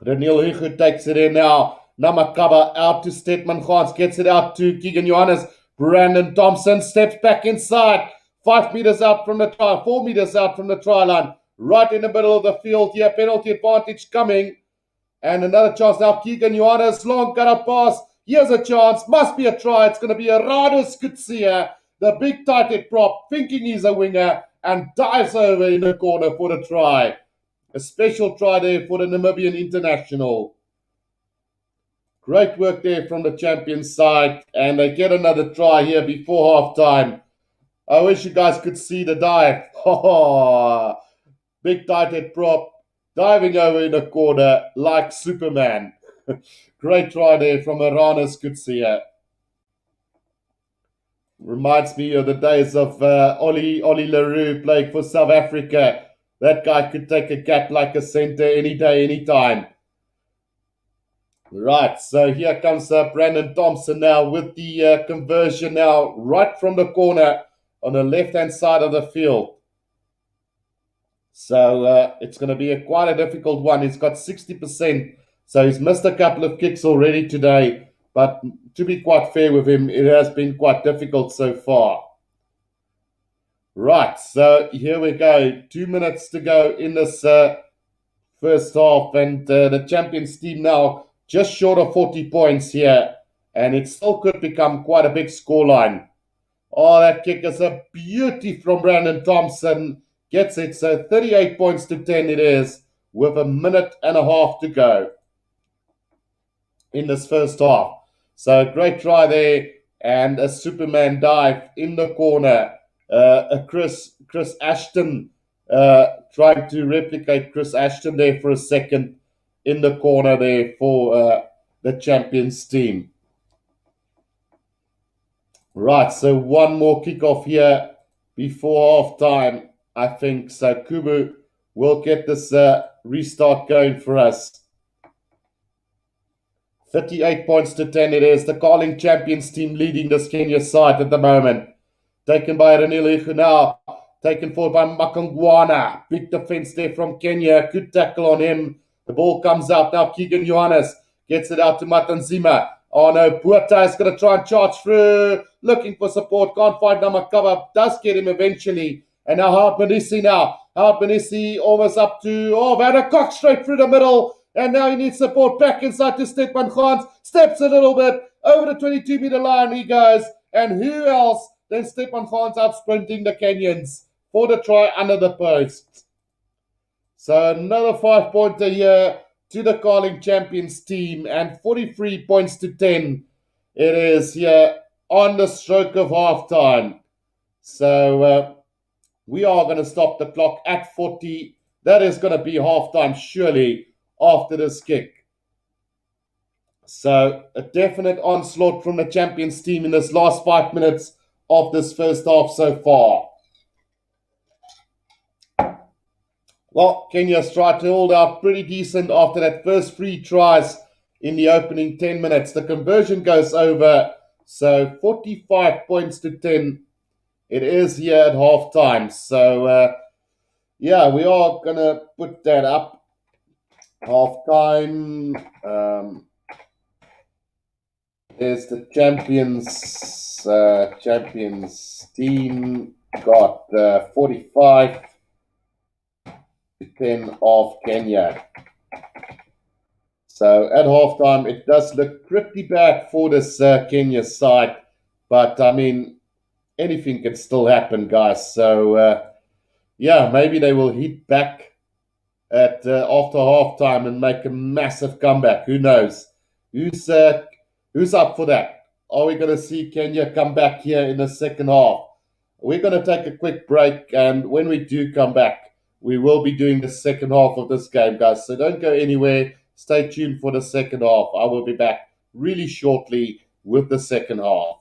Ranil Hiku takes it in now. Namakaba out to Stetman Gans. Gets it out to Keegan Johannes. Brandon Thompson steps back inside. 5 meters out from the try. 4 meters out from the try line. Right in the middle of the field here. Penalty advantage coming. And another chance now. Keegan Johannes. Long cut up pass. Here's a chance. Must be a try. It's going to be a Radus Kutsia. The big tight head prop. Thinking he's a winger. And dives over in the corner for the try. A special try there for the Namibian international. Great work there from the champions side. And they get another try here before half time. I wish you guys could see the dive. Oh, big tight head prop. Diving over in the corner like Superman. Great try there from Aranas Kutsia. Reminds me of the days of Ollie LaRue playing for South Africa. That guy could take a gap like a center any day, any time. Right, so here comes Brandon Thompson now with the conversion now right from the corner on the left-hand side of the field. So it's going to be quite a difficult one. He's got 60%, so he's missed a couple of kicks already today. But to be quite fair with him, it has been quite difficult so far. Right, so here we go. 2 minutes to go in this first half. And the champions team now just short of 40 points here. And it still could become quite a big scoreline. Oh, that kick is a beauty from Brandon Thompson. Gets it. So 38 points to 10 it is with a minute and a half to go in this first half. So great try there and a Superman dive in the corner. Chris Ashton trying to replicate Chris Ashton there for a second in the corner there for the champions team. Right, so one more kickoff here before half time, I think. So Kubu will get this restart going for us. 38 points to 10 it is. The Carling champions team leading this Kenya side at the moment. Taken by Ranil Hiku now. Taken forward by Makangwana. Big defense there from Kenya. Good tackle on him. The ball comes out now. Keegan Johannes gets it out to Matanzima. Oh no, Puerta is going to try and charge through. Looking for support. Can't find Namakaba. Does get him eventually. And now Howard Manisi now. Howard Manisi almost up to... Oh, Van der Kok straight through the middle. And now he needs support back inside to Stetman Gans. Steps a little bit. Over the 22-meter line he goes. And who else than Stetman Gans out sprinting the Kenyans for the try under the post. So another 5-pointer here to the Carling champions team. And 43 points to 10 it is here on the stroke of halftime. So we are going to stop the clock at 40. That is going to be halftime surely after this kick. So a definite onslaught from the champions team in this last 5 minutes of this first half so far. Well, Kenya's tried to hold out pretty decent after that first 3 tries in the opening 10 minutes. The conversion goes over, so 45 points to 10 It is here at halftime. So, yeah, we are going to put that up. Halftime. There's the champions team got 45-10 of Kenya. So at halftime, it does look pretty bad for this Kenya side, but I mean, anything can still happen, guys. So yeah, maybe they will hit back at after halftime and make a massive comeback. Who knows? Who's uh, who's up for that? Are we going to see Kenya come back here in the second half? We're going to take a quick break, and when we do come back, we will be doing the second half of this game, guys. So don't go anywhere. Stay tuned for the second half. I will be back really shortly with the second half.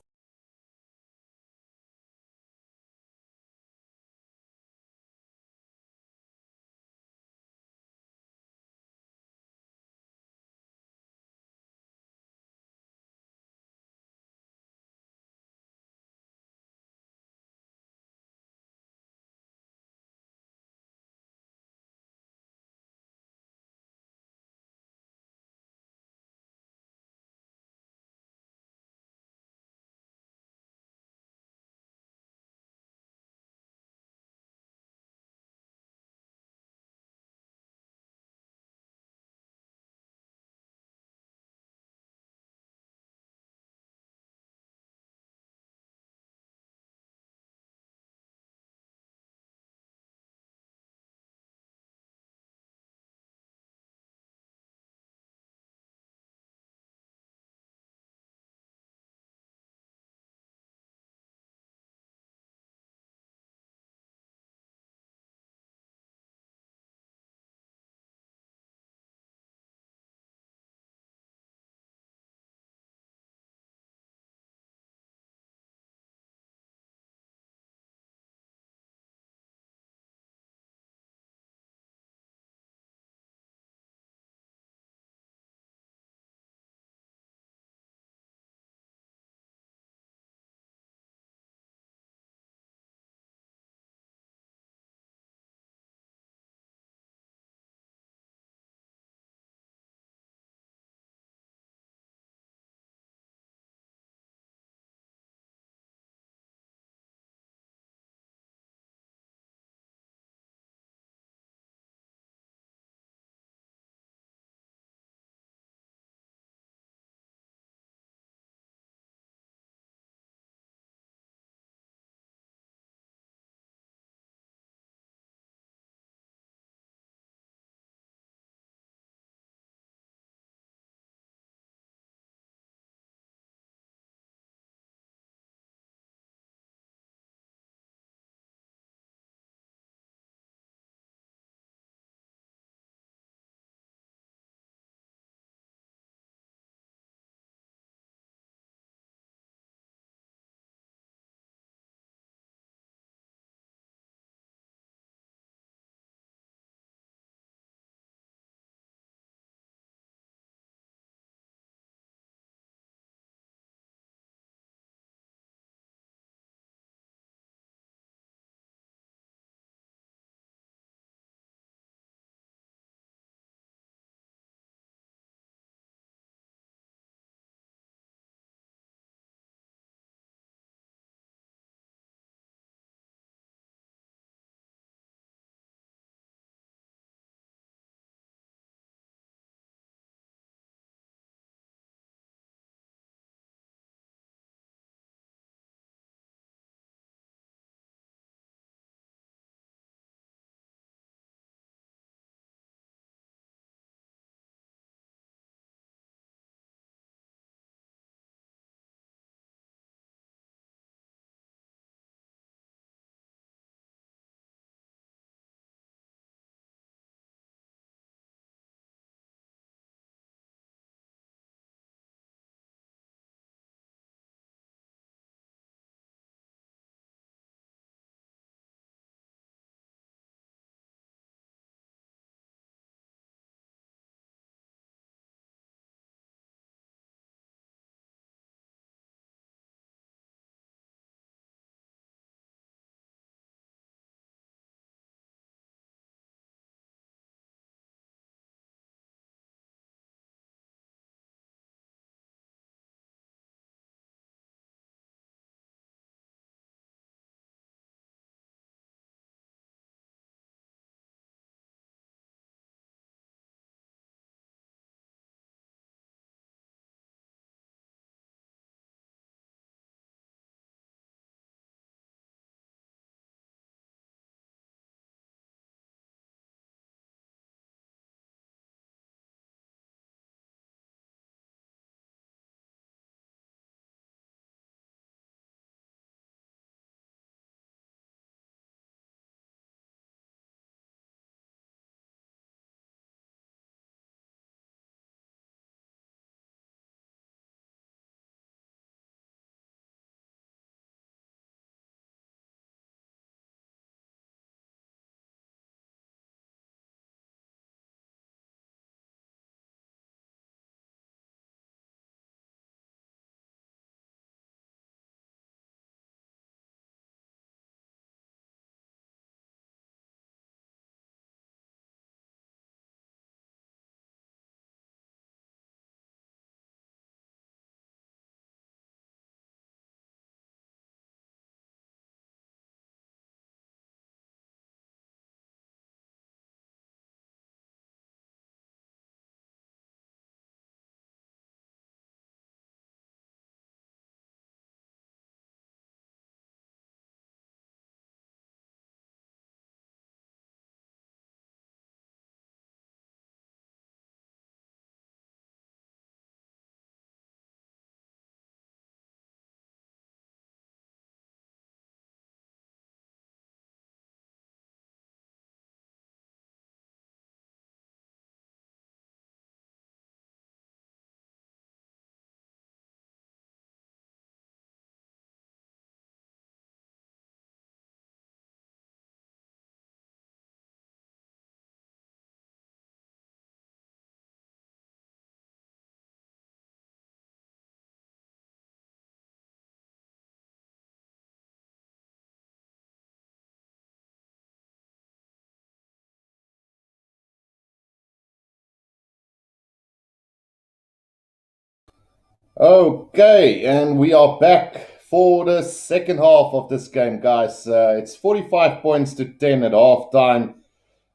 Okay, and we are back for the second half of this game, guys. It's 45 points to 10 at halftime.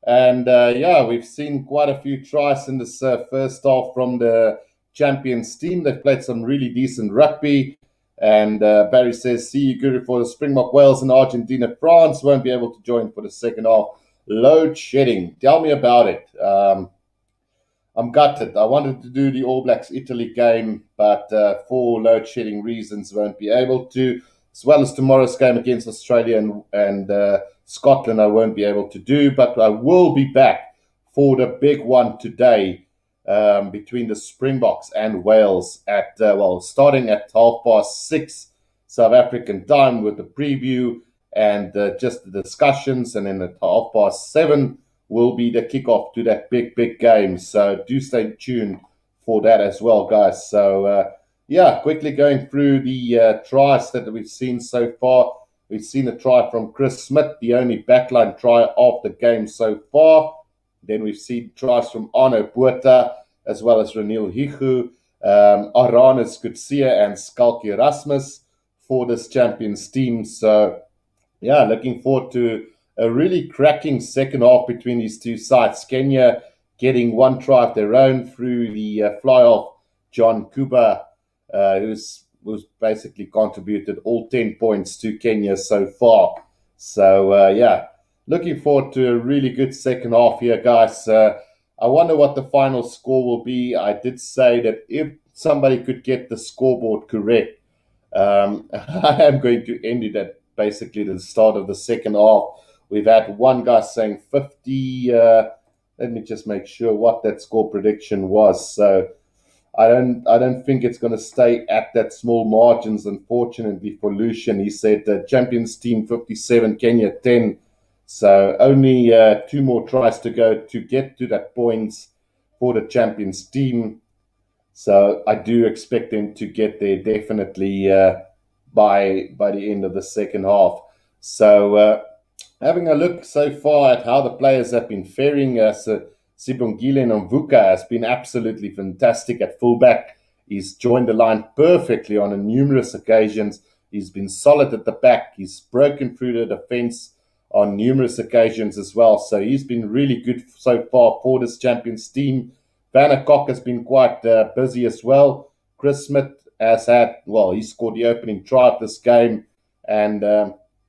And yeah, we've seen quite a few tries in this first half from the champions team. They've played some really decent rugby. And Barry says, see you good for the Springbok Wales and Argentina. France won't be able to join for the second half. Load shedding. Tell me about it. I'm gutted. I wanted to do the All Blacks Italy game, but for load shedding reasons, won't be able to. As well as tomorrow's game against Australia and Scotland, I won't be able to do, but I will be back for the big one today between the Springboks and Wales at, starting at 6:30 South African time with the preview and just the discussions, and then at 7:30 will be the kickoff to that big game. So do stay tuned for that as well, guys. So yeah, quickly going through the tries that we've seen so far. We've seen a try from Chris Smith, the only backline try of the game so far. Then we've seen tries from Arno Botha as well as Raniel Higu, Aranus Kutsia and Skalki Erasmus for this champions team. So yeah, looking forward to a really cracking second half between these two sides. Kenya getting one try of their own through the fly off John Kuba, who's basically contributed all 10 points to Kenya so far. So yeah, looking forward to a really good second half here, guys. I wonder what the final score will be. I did say that if somebody could get the scoreboard correct, I am going to end it at basically the start of the second half. We've had one guy saying 50. Let me just make sure what that score prediction was. So I don't think it's going to stay at that small margins. Unfortunately for Lucian, he said champions team 57, Kenya 10. So only two more tries to go to get to that points for the champions team. So I do expect them to get there definitely by the end of the second half. So having a look so far at how the players have been faring, Sibongile Nomvuka has been absolutely fantastic at fullback. He's joined the line perfectly on numerous occasions. He's been solid at the back. He's broken through the defence on numerous occasions as well. So he's been really good so far for this champions team. Vanna Kok has been quite busy as well. Chris Smith has had, well, he scored the opening try of this game. And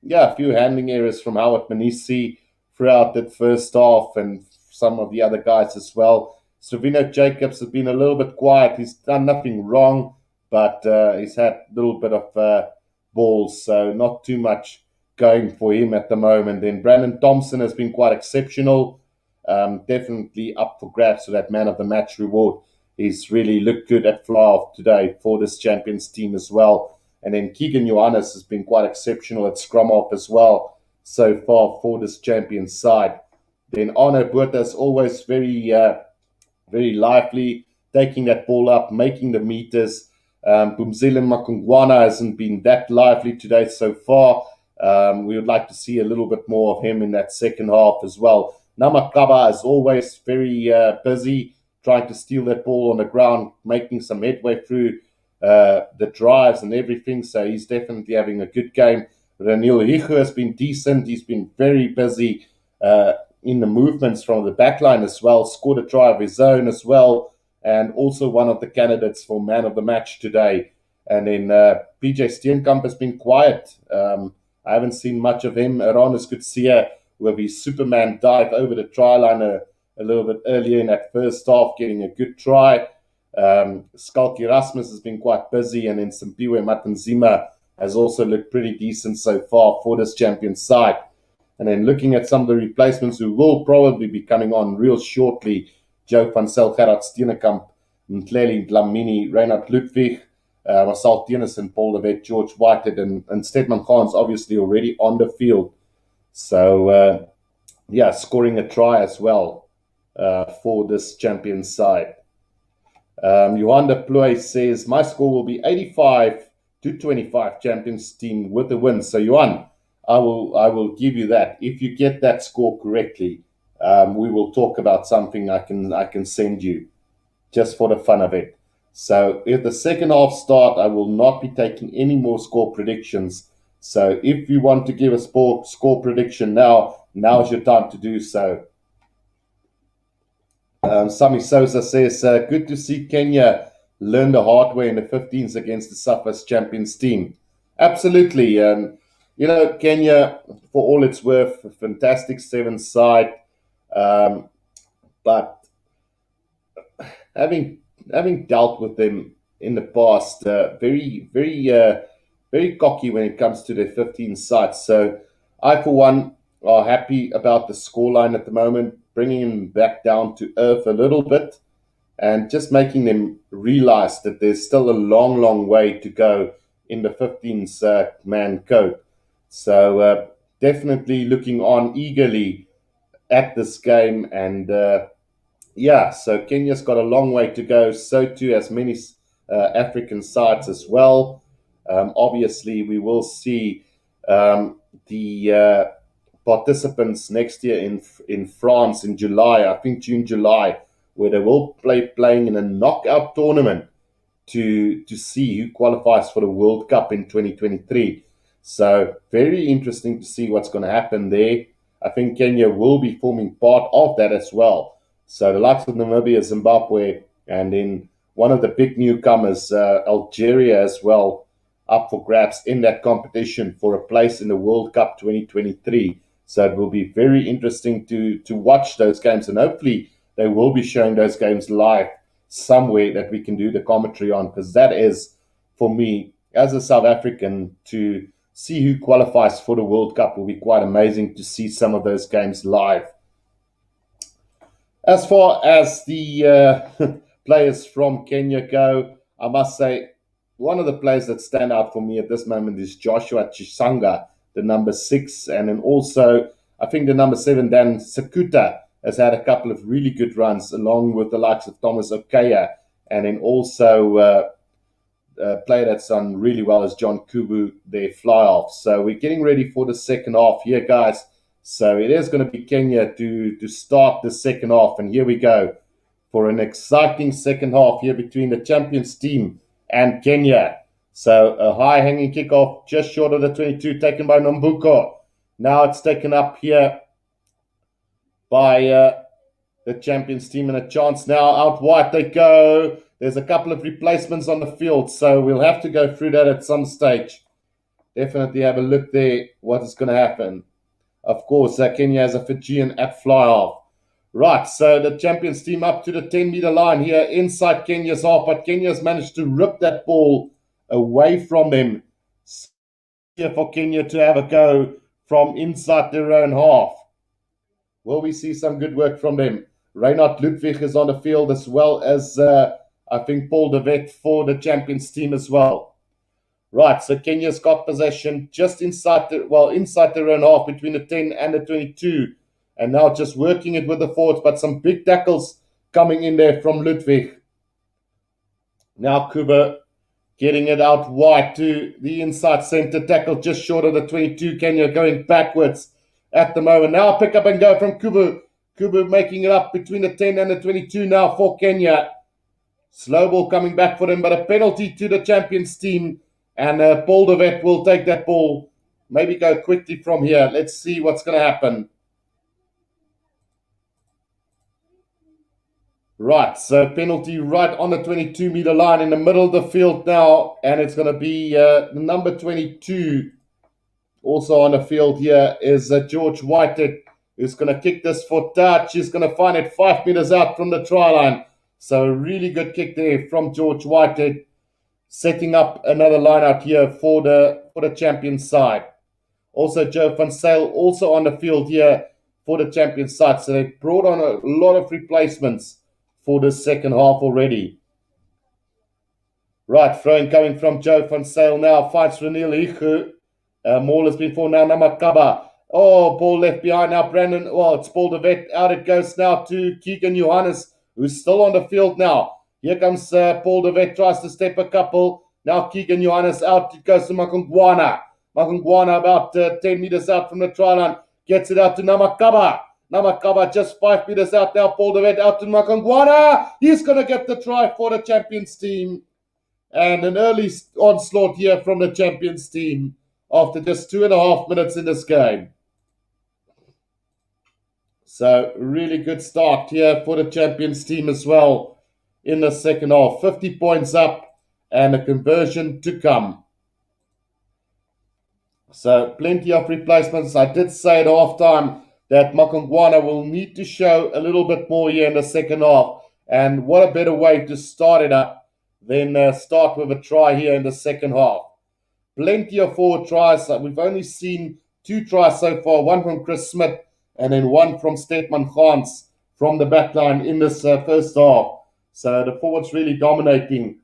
yeah, a few handling errors from Howard Manisi throughout that first half and some of the other guys as well. Savino Jacobs has been a little bit quiet. He's done nothing wrong, but he's had a little bit of balls, so not too much going for him at the moment. Then Brandon Thompson has been quite exceptional. Definitely up for grabs for that man of the match reward. He's really looked good at fly off today for this champions team as well. And then Keegan Johannes has been quite exceptional at scrum off as well so far for this champions side. Then Arno Botha is always very lively, taking that ball up, making the meters. Bumzile Makungwana hasn't been that lively today so far. We would like to see a little bit more of him in that second half as well. Namakaba is always very busy trying to steal that ball on the ground, making some headway through the drives and everything. So he's definitely having a good game. Raniel Higu has been decent. He's been very busy in the movements from the backline as well. Scored a try of his own as well. And also one of the candidates for man of the match today. And then PJ Steenkamp has been quiet. I haven't seen much of him. Aranus Kutsia with his Superman dive over the try line a little bit earlier in that first half, getting a good try. Skalki Rasmus has been quite busy, and then Simpiwe Matanzima has also looked pretty decent so far for this champion side. And then looking at some of the replacements who will probably be coming on real shortly, Joe van Zel, Gerard Steenekamp, Mtleli Dlamini, Reinhard Ludwig, Marcel Tennyson, Paul de Wet, George Whitehead, and Stedman Khan's obviously already on the field. So, yeah, scoring a try as well for this champion side. Johan de Ploy says, my score will be 85-25 champions team with the win. So, Johan, I will give you that. If you get that score correctly, we will talk about something I can send you just for the fun of it. So if the second half start, I will not be taking any more score predictions. So if you want to give a score prediction now is your time to do so. Sami Sosa says, good to see Kenya learn the hard way in the 15s against the Suffer's Champions team. Absolutely. Kenya, for all it's worth, a fantastic seventh side. But having having dealt with them in the past, very cocky when it comes to their 15 sides. So I, for one, are happy about the scoreline at the moment, bringing them back down to earth a little bit, and just making them realize that there's still a long, long way to go in the 15's man code. So definitely looking on eagerly at this game, and so Kenya's got a long way to go. So too as many African sides as well. Obviously, we will see the participants next year in France in July. I think June, July, where they will playing in a knockout tournament to see who qualifies for the World Cup in 2023. So very interesting to see what's going to happen there. I think Kenya will be forming part of that as well. So the likes of Namibia, Zimbabwe, and then one of the big newcomers, Algeria as well, up for grabs in that competition for a place in the World Cup 2023. So it will be very interesting to watch those games, and hopefully they will be showing those games live somewhere that we can do the commentary on, because that is, for me, as a South African, to see who qualifies for the World Cup will be quite amazing to see some of those games live. As far as the players from Kenya go, I must say one of the players that stand out for me at this moment is Joshua Chisanga, the number 6, and then also I think the number 7, Dan Sakuta, has had a couple of really good runs along with the likes of Thomas Okaya, and then also a player that's done really well is John Kubu, their fly off. So we're getting ready for the second half here, guys. So it is going to be Kenya to start the second half. And here we go for an exciting second half here between the Champions team and Kenya. So a high hanging kickoff just short of the 22 taken by Nombuko. Now it's taken up here by the Champions team, and a chance now out wide they go. There's a couple of replacements on the field, so we'll have to go through that at some stage. Definitely have a look there, what is going to happen. Of course, Kenya has a Fijian at fly half. Right, so the Champions team up to the 10-meter line here inside Kenya's half, but Kenya's managed to rip that ball away from them. Here for Kenya to have a go from inside their own half. Will we see some good work from them? Reinhard Ludwig is on the field, as well as I think Paul de Wet for the Champions team as well. Right, so Kenya's got possession just inside their own half between the 10 and the 22. And now just working it with the forwards, but some big tackles coming in there from Ludwig. Now Kuba getting it out wide to the inside center, tackle just short of the 22. Kenya going backwards at the moment. Now pick up and go from Kubu. Kubu making it up between the 10 and the 22 now for Kenya. Slow ball coming back for them, but a penalty to the Champions team. And Paul de Wet will take that ball. Maybe go quickly from here. Let's see what's going to happen. Right, so penalty right on the 22-meter line in the middle of the field now. And it's going to be the number 22. Also on the field here is George Whitehead, who's going to kick this for touch. He's going to find it 5 meters out from the try line. So a really good kick there from George Whitehead, setting up another line out here for the Champions side. Also Joe van Sale also on the field here for the Champions side. So they brought on a lot of replacements for the second half already. Right, throwing coming from Joe van Sale now. Finds Ranil Ihu. Maul has been for now Namakaba. Oh, ball left behind now. Brandon. Well, it's Paul de Wet. Out it goes now to Keegan Johannes, who's still on the field now. Here comes Paul de Wet, tries to step a couple. Now Keegan Johannes out. It goes to Makongwana. Makongwana about 10 meters out from the try line. Gets it out to Namakaba. Namakaba just 5 meters out now. Paul de Wet out to Makongwana. He's going to get the try for the champions team. And an early onslaught here from the champions team after just 2.5 minutes in this game. So really good start here for the champions team as well in the second half. 50 points up and a conversion to come. So plenty of replacements. I did say at halftime that Makongwana will need to show a little bit more here in the second half. And what a better way to start it up than start with a try here in the second half. Plenty of forward tries. We've only seen 2 tries so far, one from Chris Smith and then one from Stetman Gans from the back line in this first half. So the forwards really dominating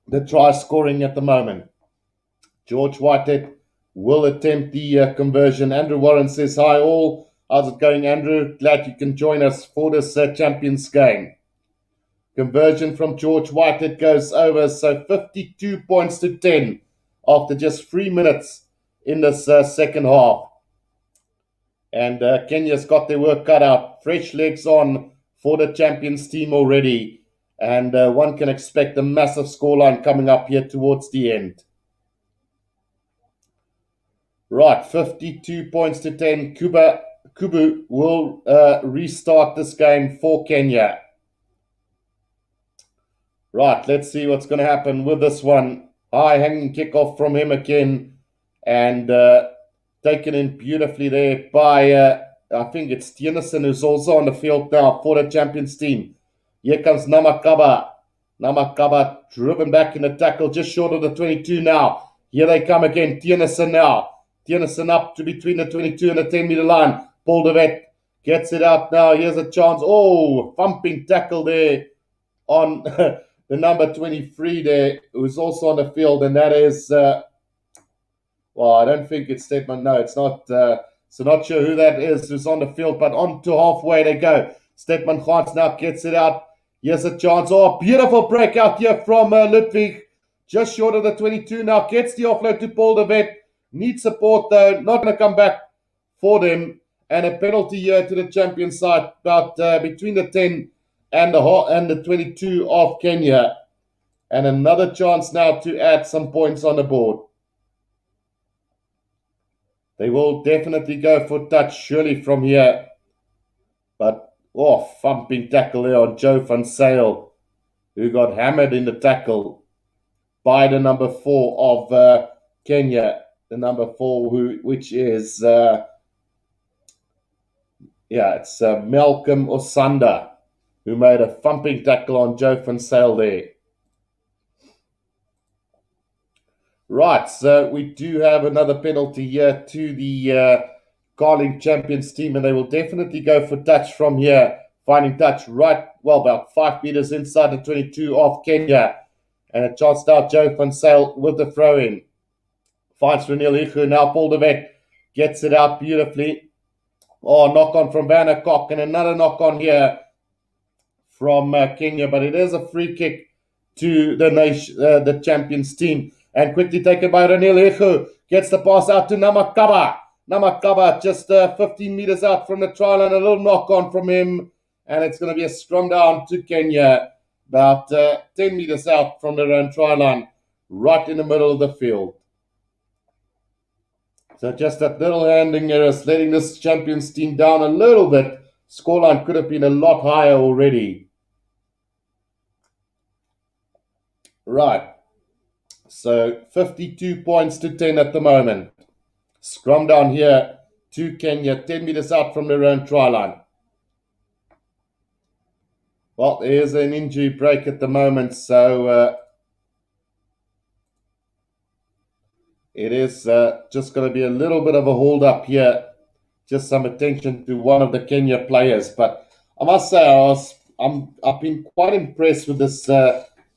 the try scoring at the moment. George Whitehead will attempt the conversion. Andrew Warren says, hi all. How's it going, Andrew? Glad you can join us for this champions game. Conversion from George Whitehead goes over. So 52 points to 10 after just 3 minutes in this second half. And Kenya's got their work cut out. Fresh legs on for the champions team already. And one can expect a massive scoreline coming up here towards the end. Right, 52 points to 10. Kubu will restart this game for Kenya. Right, let's see what's going to happen with this one. High hanging kickoff from him again. And taken in beautifully there by, I think it's Tienison, who's also on the field now for the champions team. Here comes Namakaba. Namakaba driven back in the tackle, just short of the 22 now. Here they come again. Tienison now. Tienison up to between the 22 and the 10-meter line. Paul de Wet gets it out now. Here's a chance. Oh, thumping tackle there on the number 23 there, who's also on the field, and that is, well, I don't think it's Stedman. No, it's not. So not sure who that is who's on the field, but on to halfway they go. Stedman Gans now gets it out. Here's a chance. Oh, beautiful breakout here from Ludwig. Just short of the 22 now. Gets the offload to Paul de Wet. Needs support though. Not going to come back for them. And a penalty here to the champion side. About between the 10 and the 22 of Kenya. And another chance now to add some points on the board. They will definitely go for touch surely from here. But, oh, thumping tackle there on Joe Van Sale, who got hammered in the tackle by the number 4 of Kenya. The number 4, which is, it's Malcolm Osanda, who made a thumping tackle on Joe Van Sale there. Right, so we do have another penalty here to the Carling champions team, and they will definitely go for touch from here. Finding touch right, well, about 5 meters inside the 22 of Kenya. And a chance now, Joe Van Sale with the throw-in. Finds Reniel Ihu, now Paul de Wet gets it out beautifully. Oh, knock-on from Vanderkok, and another knock-on here from Kenya, but it is a free kick to the champions team. And quickly taken by Reniel Ihu. Gets the pass out to Namakaba. Namakaba just 15 meters out from the try line. A little knock-on from him. And it's going to be a scrum down to Kenya. About 10 meters out from their own try line. Right in the middle of the field. So just that little handing error is letting this champions team down a little bit. Scoreline could have been a lot higher already. Right. So 52 points to 10 at the moment. Scrum down here to Kenya, 10 meters out from their own try line. Well, there's an injury break at the moment, so it is just going to be a little bit of a hold up here. Just some attention to one of the Kenya players. But I must say, I've been quite impressed with this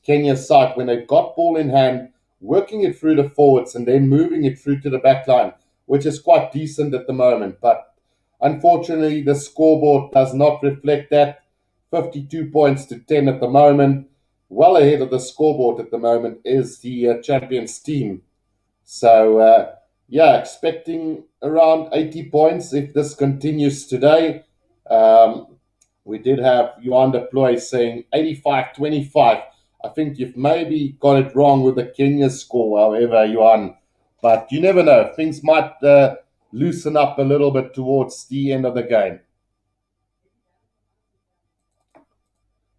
Kenya side when they've got ball in hand, working it through the forwards and then moving it through to the back line, which is quite decent at the moment. But unfortunately, the scoreboard does not reflect that. 52 points to 10 at the moment. Well ahead of the scoreboard at the moment is the champions team. So Yeah, expecting around 80 points if this continues today. Um, we did have Johan de Ploy saying 85-25. I think you've maybe got it wrong with the Kenya score, however, Johan. But you never know. Things might loosen up a little bit towards the end of the game.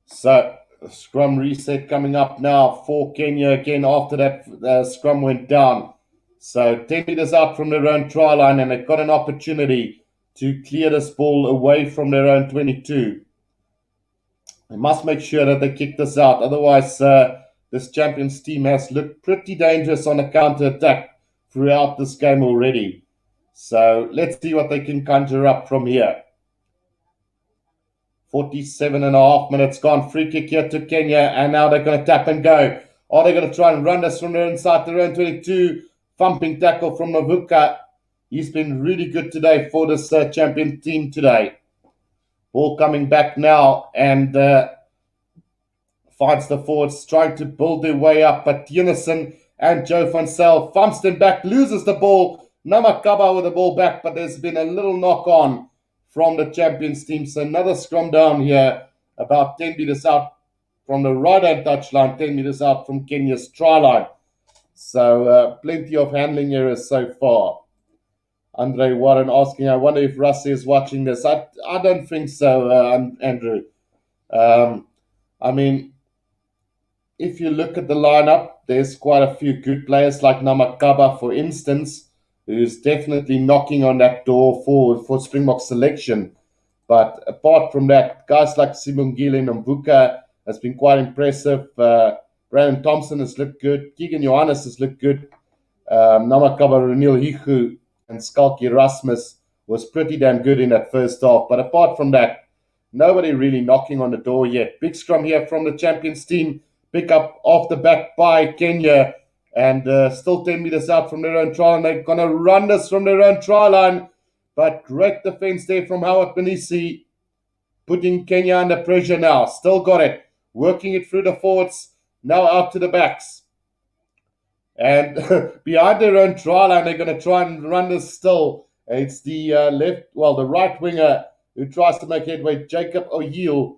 So, scrum reset coming up now for Kenya again after that scrum went down. So, 10 meters out from their own try line, and they've got an opportunity to clear this ball away from their own 22. They must make sure that they kick this out. Otherwise, this champions team has looked pretty dangerous on a counter attack throughout this game already. So, let's see what they can conjure up from here. 47 and a half minutes gone. Free kick here to Kenya, and now they're going to tap and go. Are they going to try and run this from their inside their own 22? Thumping tackle from Mavuka. He's been really good today for this champion team today. Ball coming back now, and finds the forwards trying to build their way up, but Unison and Joe van Zyl thumps them back, loses the ball. Namakaba with the ball back, but there's been a little knock on from the champions team. So another scrum down here, about 10 meters out from the right hand touchline, 10 meters out from Kenya's try line. So plenty of handling errors so far. Andre Warren asking, I wonder if Rusty is watching this. I don't think so, Andrew. I mean, if you look at the lineup, there's quite a few good players like Namakaba, for instance, who's definitely knocking on that door for Springbok selection. But apart from that, guys like Simongile Mvuka has been quite impressive. Brandon Thompson has looked good. Keegan Johannes has looked good. Namakaba Renil Hiku and Skalki Rasmus was pretty damn good in that first half. But apart from that, nobody really knocking on the door yet. Big scrum here from the champions team. Pick up off the back by Kenya, and still 10 meters out from their own try line. They're going to run this from their own try line, but great defense there from Howard Benisi, putting Kenya under pressure now. Still got it, working it through the forwards, now out to the backs. And behind their own try line, they're going to try and run this still. It's the the right winger who tries to make headway, Jacob O'Yeel,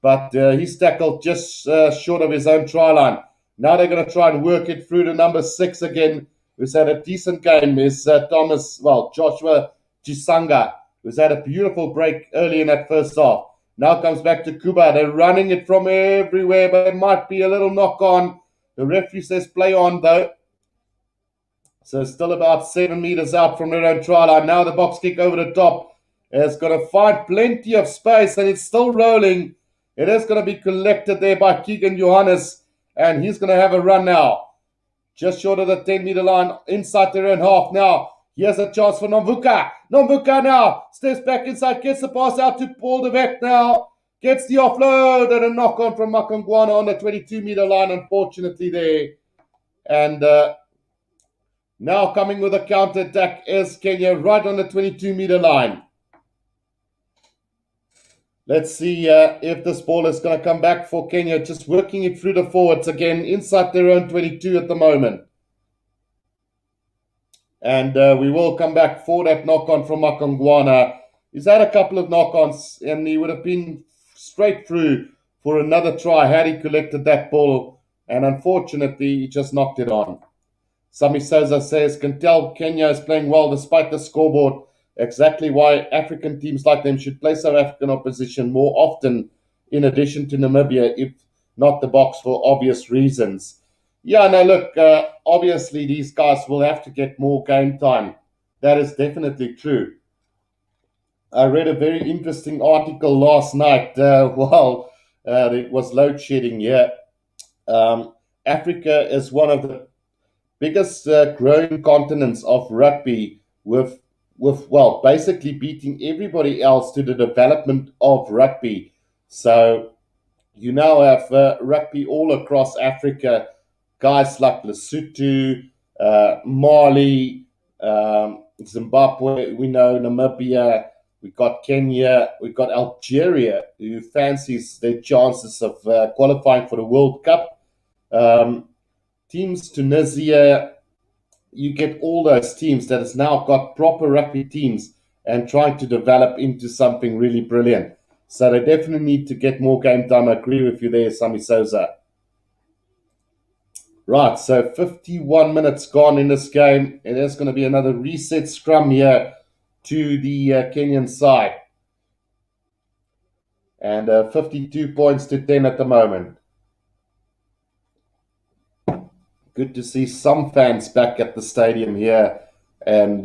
but he's tackled just short of his own try line. Now they're going to try and work it through to number 6 again, who's had a decent game, is Joshua Chisanga, who's had a beautiful break early in that first half. Now comes back to Kuba. They're running it from everywhere, but it might be a little knock on. The referee says play on, though. So still about 7 meters out from their own try line. Now the box kick over the top is going to find plenty of space, and it's still rolling. It is going to be collected there by Keegan Johannes, and he's going to have a run now. Just short of the 10-meter line, inside their own half now. Here's a chance for Nomvuka. Nomvuka now steps back inside, gets the pass out to Paul de Vet now. Gets the offload and a knock on from Makangwana on the 22-meter line, unfortunately there. And now coming with a counter attack is Kenya right on the 22-meter line. Let's see if this ball is going to come back for Kenya. Just working it through the forwards again, inside their own 22 at the moment. And we will come back for that knock-on from Makongwana. He's had a couple of knock-ons, and he would have been straight through for another try had he collected that ball. And unfortunately, he just knocked it on. Sami Souza says, can tell Kenya is playing well despite the scoreboard. Exactly why African teams like them should play South African opposition more often, in addition to Namibia, if not the box, for obvious reasons. Yeah, no, look, obviously these guys will have to get more game time. That is definitely true. I read a very interesting article last night while it was load shedding here. Africa is one of the biggest growing continents of rugby with basically beating everybody else to the development of rugby. So you now have rugby all across Africa, guys like Lesotho, Mali, Zimbabwe, we know Namibia, we've got Kenya, we've got Algeria, who fancies their chances of qualifying for the World Cup. Teams Tunisia, you get all those teams that has now got proper rugby teams and trying to develop into something really brilliant. So they definitely need to get more game time. I agree with you there, Sami Souza. Right, so 51 minutes gone in this game. It is going to be another reset scrum here to the Kenyan side. And 52 points to 10 at the moment. Good to see some fans back at the stadium here. And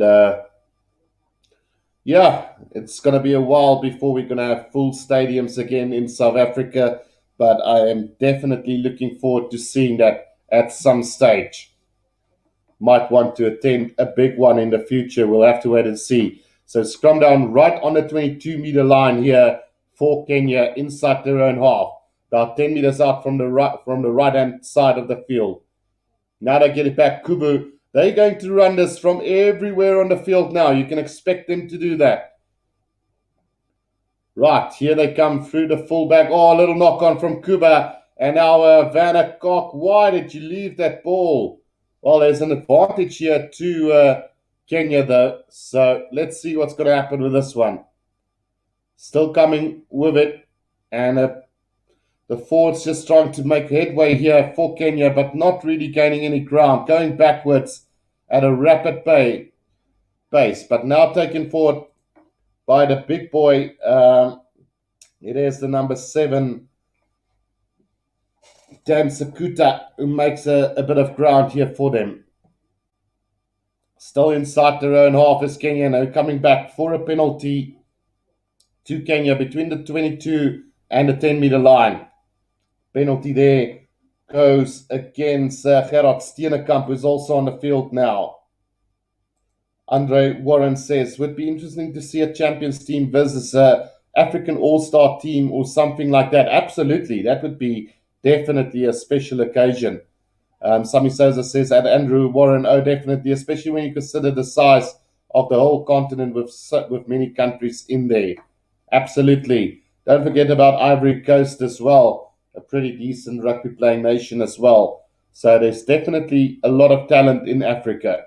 yeah, it's going to be a while before we're going to have full stadiums again in South Africa. But I am definitely looking forward to seeing that at some stage. Might want to attend a big one in the future. We'll have to wait and see. So scrum down right on the 22-meter line here for Kenya inside their own half. About 10 meters out from the right-hand side of the field. Now they get it back. Kubu, they're going to run this from everywhere on the field now. You can expect them to do that. Right, here they come through the fullback. Oh, a little knock on from Kuba. And now Vanna Kok, why did you leave that ball? Well, there's an advantage here to Kenya, though. So let's see what's going to happen with this one. Still coming with it. And the forwards just trying to make headway here for Kenya, but not really gaining any ground. Going backwards at a rapid pace. But now taken forward by the big boy. It is the number 7, Dan Sakuta, who makes a bit of ground here for them. Still inside their own half is Kenya now, coming back for a penalty to Kenya between the 22 and the 10-meter line. Penalty there goes against Gerard Steenekamp, who's also on the field now. Andre Warren says, would be interesting to see a champions team versus an African all-star team or something like that. Absolutely, that would be definitely a special occasion. Sami Souza says, at Andrew Warren, oh, definitely, especially when you consider the size of the whole continent with many countries in there. Absolutely. Don't forget about Ivory Coast as well, a pretty decent rugby playing nation as well. So there's definitely a lot of talent in Africa.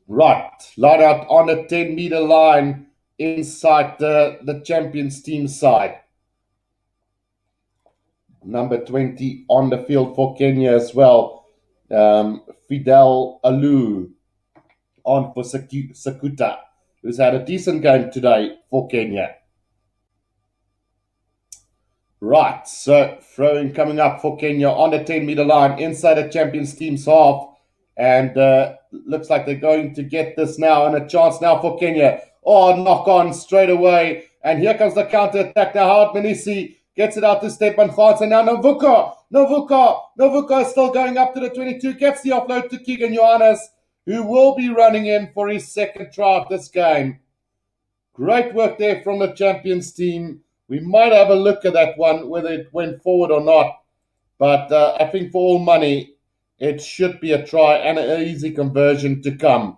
Right, line out on a 10-meter line inside the champions team side. Number 20 on the field for Kenya as well. Fidel Alu on for Sakuta, who's had a decent game today for Kenya. Right, so throwing coming up for Kenya on the 10-meter line inside the champions team's half. And looks like they're going to get this now. And a chance now for Kenya. Oh, knock on straight away. And here comes the counter-attack now. Howard Manisi gets it out to Stepan Gans. And now Novuka is still going up to the 22. Gets the offload to Keegan Johannes, who will be running in for his second try of this game. Great work there from the champions team. We might have a look at that one, whether it went forward or not. But I think for all money, it should be a try and an easy conversion to come.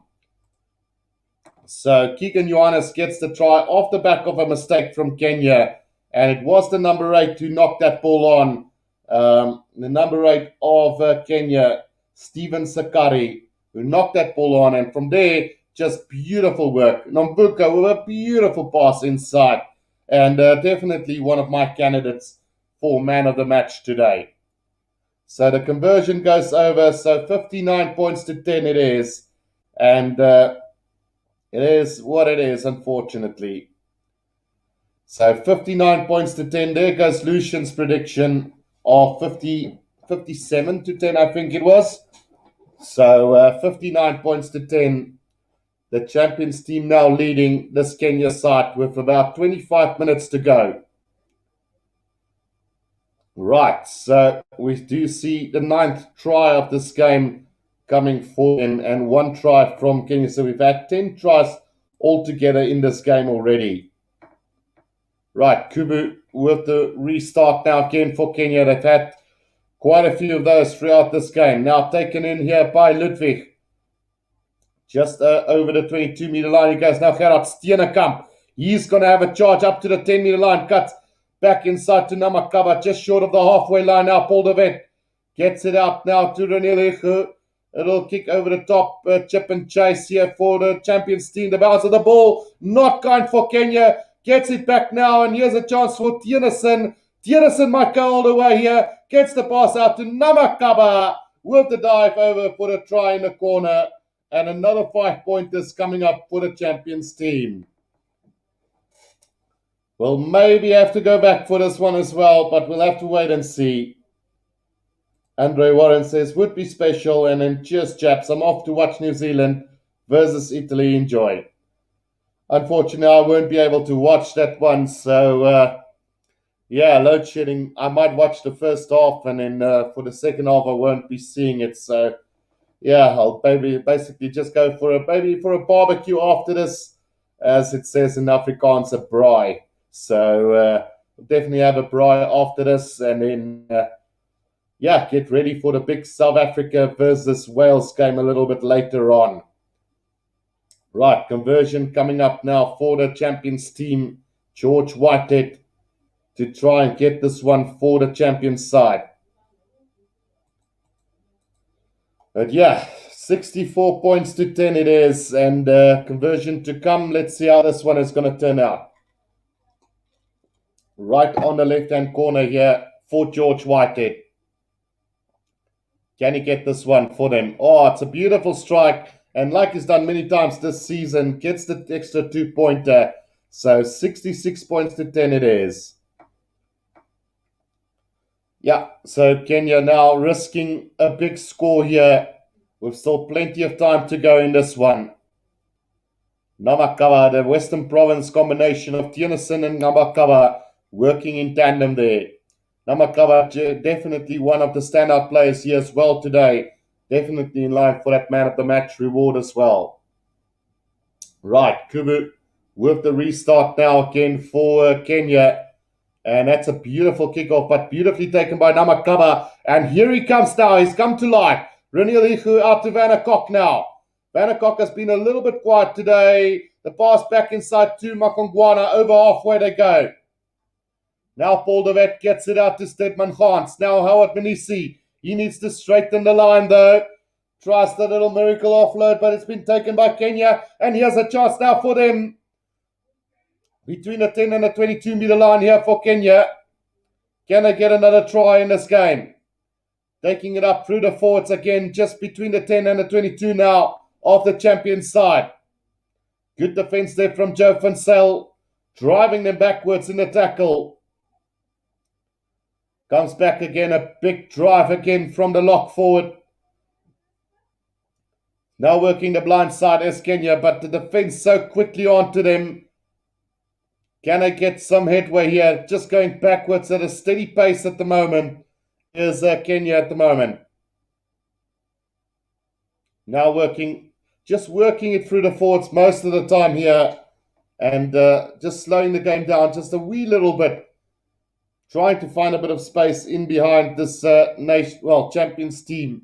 So Keegan Johannes gets the try off the back of a mistake from Kenya. And it was the number 8 who knocked that ball on. The number 8 of Kenya, Stephen Sakari, who knocked that ball on. And from there, just beautiful work. Nombuka with a beautiful pass inside. And definitely one of my candidates for man of the match today. So the conversion goes over. So 59 points to 10 it is. And it is what it is, unfortunately. So 59 points to 10. There goes Lucian's prediction of 57 to 10, I think it was. So 59 points to 10. The champions team now leading this Kenya side with about 25 minutes to go. Right, so we do see the 9th try of this game coming for them and 1 try from Kenya. So we've had 10 tries altogether in this game already. Right, Kubu with the restart now again for Kenya. They've had quite a few of those throughout this game. Now taken in here by Ludwig. Just over the 22-meter line he goes. Now Gerard Steenekamp. He's going to have a charge up to the 10-meter line. Cuts back inside to Namakaba, just short of the halfway line now. Paul de Vet gets it out now to Renier It'll kick over the top, chip and chase here for the champions team. The bounce of the ball, not kind for Kenya. Gets it back now, and here's a chance for Tiernason. Tiernason might go all the way here. Gets the pass out to Namakaba with the dive over for the try in the corner. And another 5 pointers coming up for the champions team. We'll maybe have to go back for this one as well, but we'll have to wait and see. Andre Warren says, would be special, and then cheers, chaps. I'm off to watch New Zealand versus Italy. Enjoy. Unfortunately, I won't be able to watch that one, so yeah, load shedding. I might watch the first half, and then for the second half, I won't be seeing it. So yeah, I'll basically just go for a barbecue after this, as it says in Afrikaans, a braai. So definitely have a braai after this, and then yeah, get ready for the big South Africa versus Wales game a little bit later on. Right, conversion coming up now for the champions team, George Whitehead, to try and get this one for the champions side. But yeah, 64 points to 10 it is, and conversion to come. Let's see how this one is going to turn out. Right on the left-hand corner here for George Whitehead. Can he get this one for them? Oh, it's a beautiful strike. And like he's done many times this season, gets the extra 2-pointer. So 66 points to 10 it is. Yeah, so Kenya now risking a big score here. We've still plenty of time to go in this one. Namakaba, the Western Province combination of Tiernason and Namakaba working in tandem there. Namakaba, definitely one of the standout players here as well today. Definitely in line for that man of the match reward as well. Right, Kubu with the restart now again for Kenya. And that's a beautiful kickoff, but beautifully taken by Namakaba. And here he comes now. He's come to life. Renialihu out to Vanderkok now. Vanderkok has been a little bit quiet today. The pass back inside to Makongwana. Over halfway they go. Now Paul de Wet gets it out to Stedman Gans. Now Howard Manisi. He needs to straighten the line though. Tries the little miracle offload, but it's been taken by Kenya. And here's a chance now for them. Between the 10 and the 22-meter line here for Kenya. Can they get another try in this game? Taking it up through the forwards again, just between the 10 and the 22 now of the champion side. Good defense there from Joe van Zyl, driving them backwards in the tackle. Comes back again, a big drive again from the lock forward. Now working the blind side as Kenya, but the defense so quickly onto them. Can I get some headway here? Just going backwards at a steady pace at the moment is Kenya at the moment. Now just working it through the forwards most of the time here. And just slowing the game down just a wee little bit. Trying to find a bit of space in behind this champions team.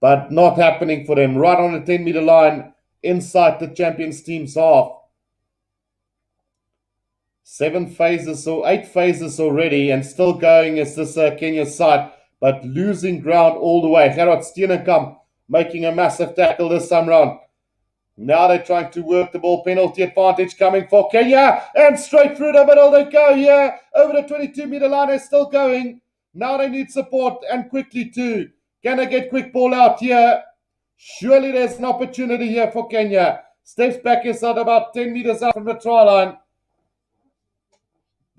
But not happening for them. Right on the 10-meter line inside the champions team's half. 8 phases already, and still going as this Kenya side, but losing ground all the way. Gerard Steenenkamp making a massive tackle this time round. Now they're trying to work the ball. Penalty advantage coming for Kenya, and straight through the middle they go here. Over the 22-meter line, they're still going. Now they need support, and quickly too. Can they get quick ball out here? Surely there's an opportunity here for Kenya. Steps back inside about 10 meters out from the try line.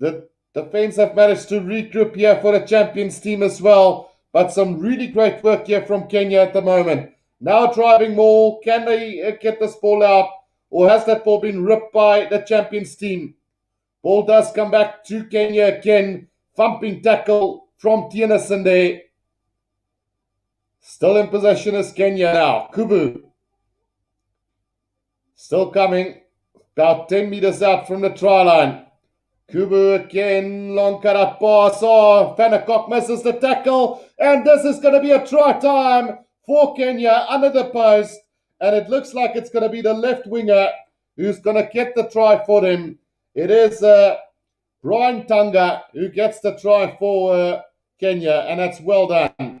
The defense have managed to regroup here for the champions team as well. But some really great work here from Kenya at the moment. Now driving more. Can they get this ball out? Or has that ball been ripped by the champions team? Ball does come back to Kenya again. Thumping tackle from Tiernason there. Still in possession is Kenya now. Kubu. Still coming. About 10 meters out from the try line. Kubu again, long cut up pass. Oh, Vanderkok misses the tackle. And this is going to be a try time for Kenya under the post. And it looks like it's going to be the left winger who's going to get the try for them. It is Brian Tanga who gets the try for Kenya. And that's well done.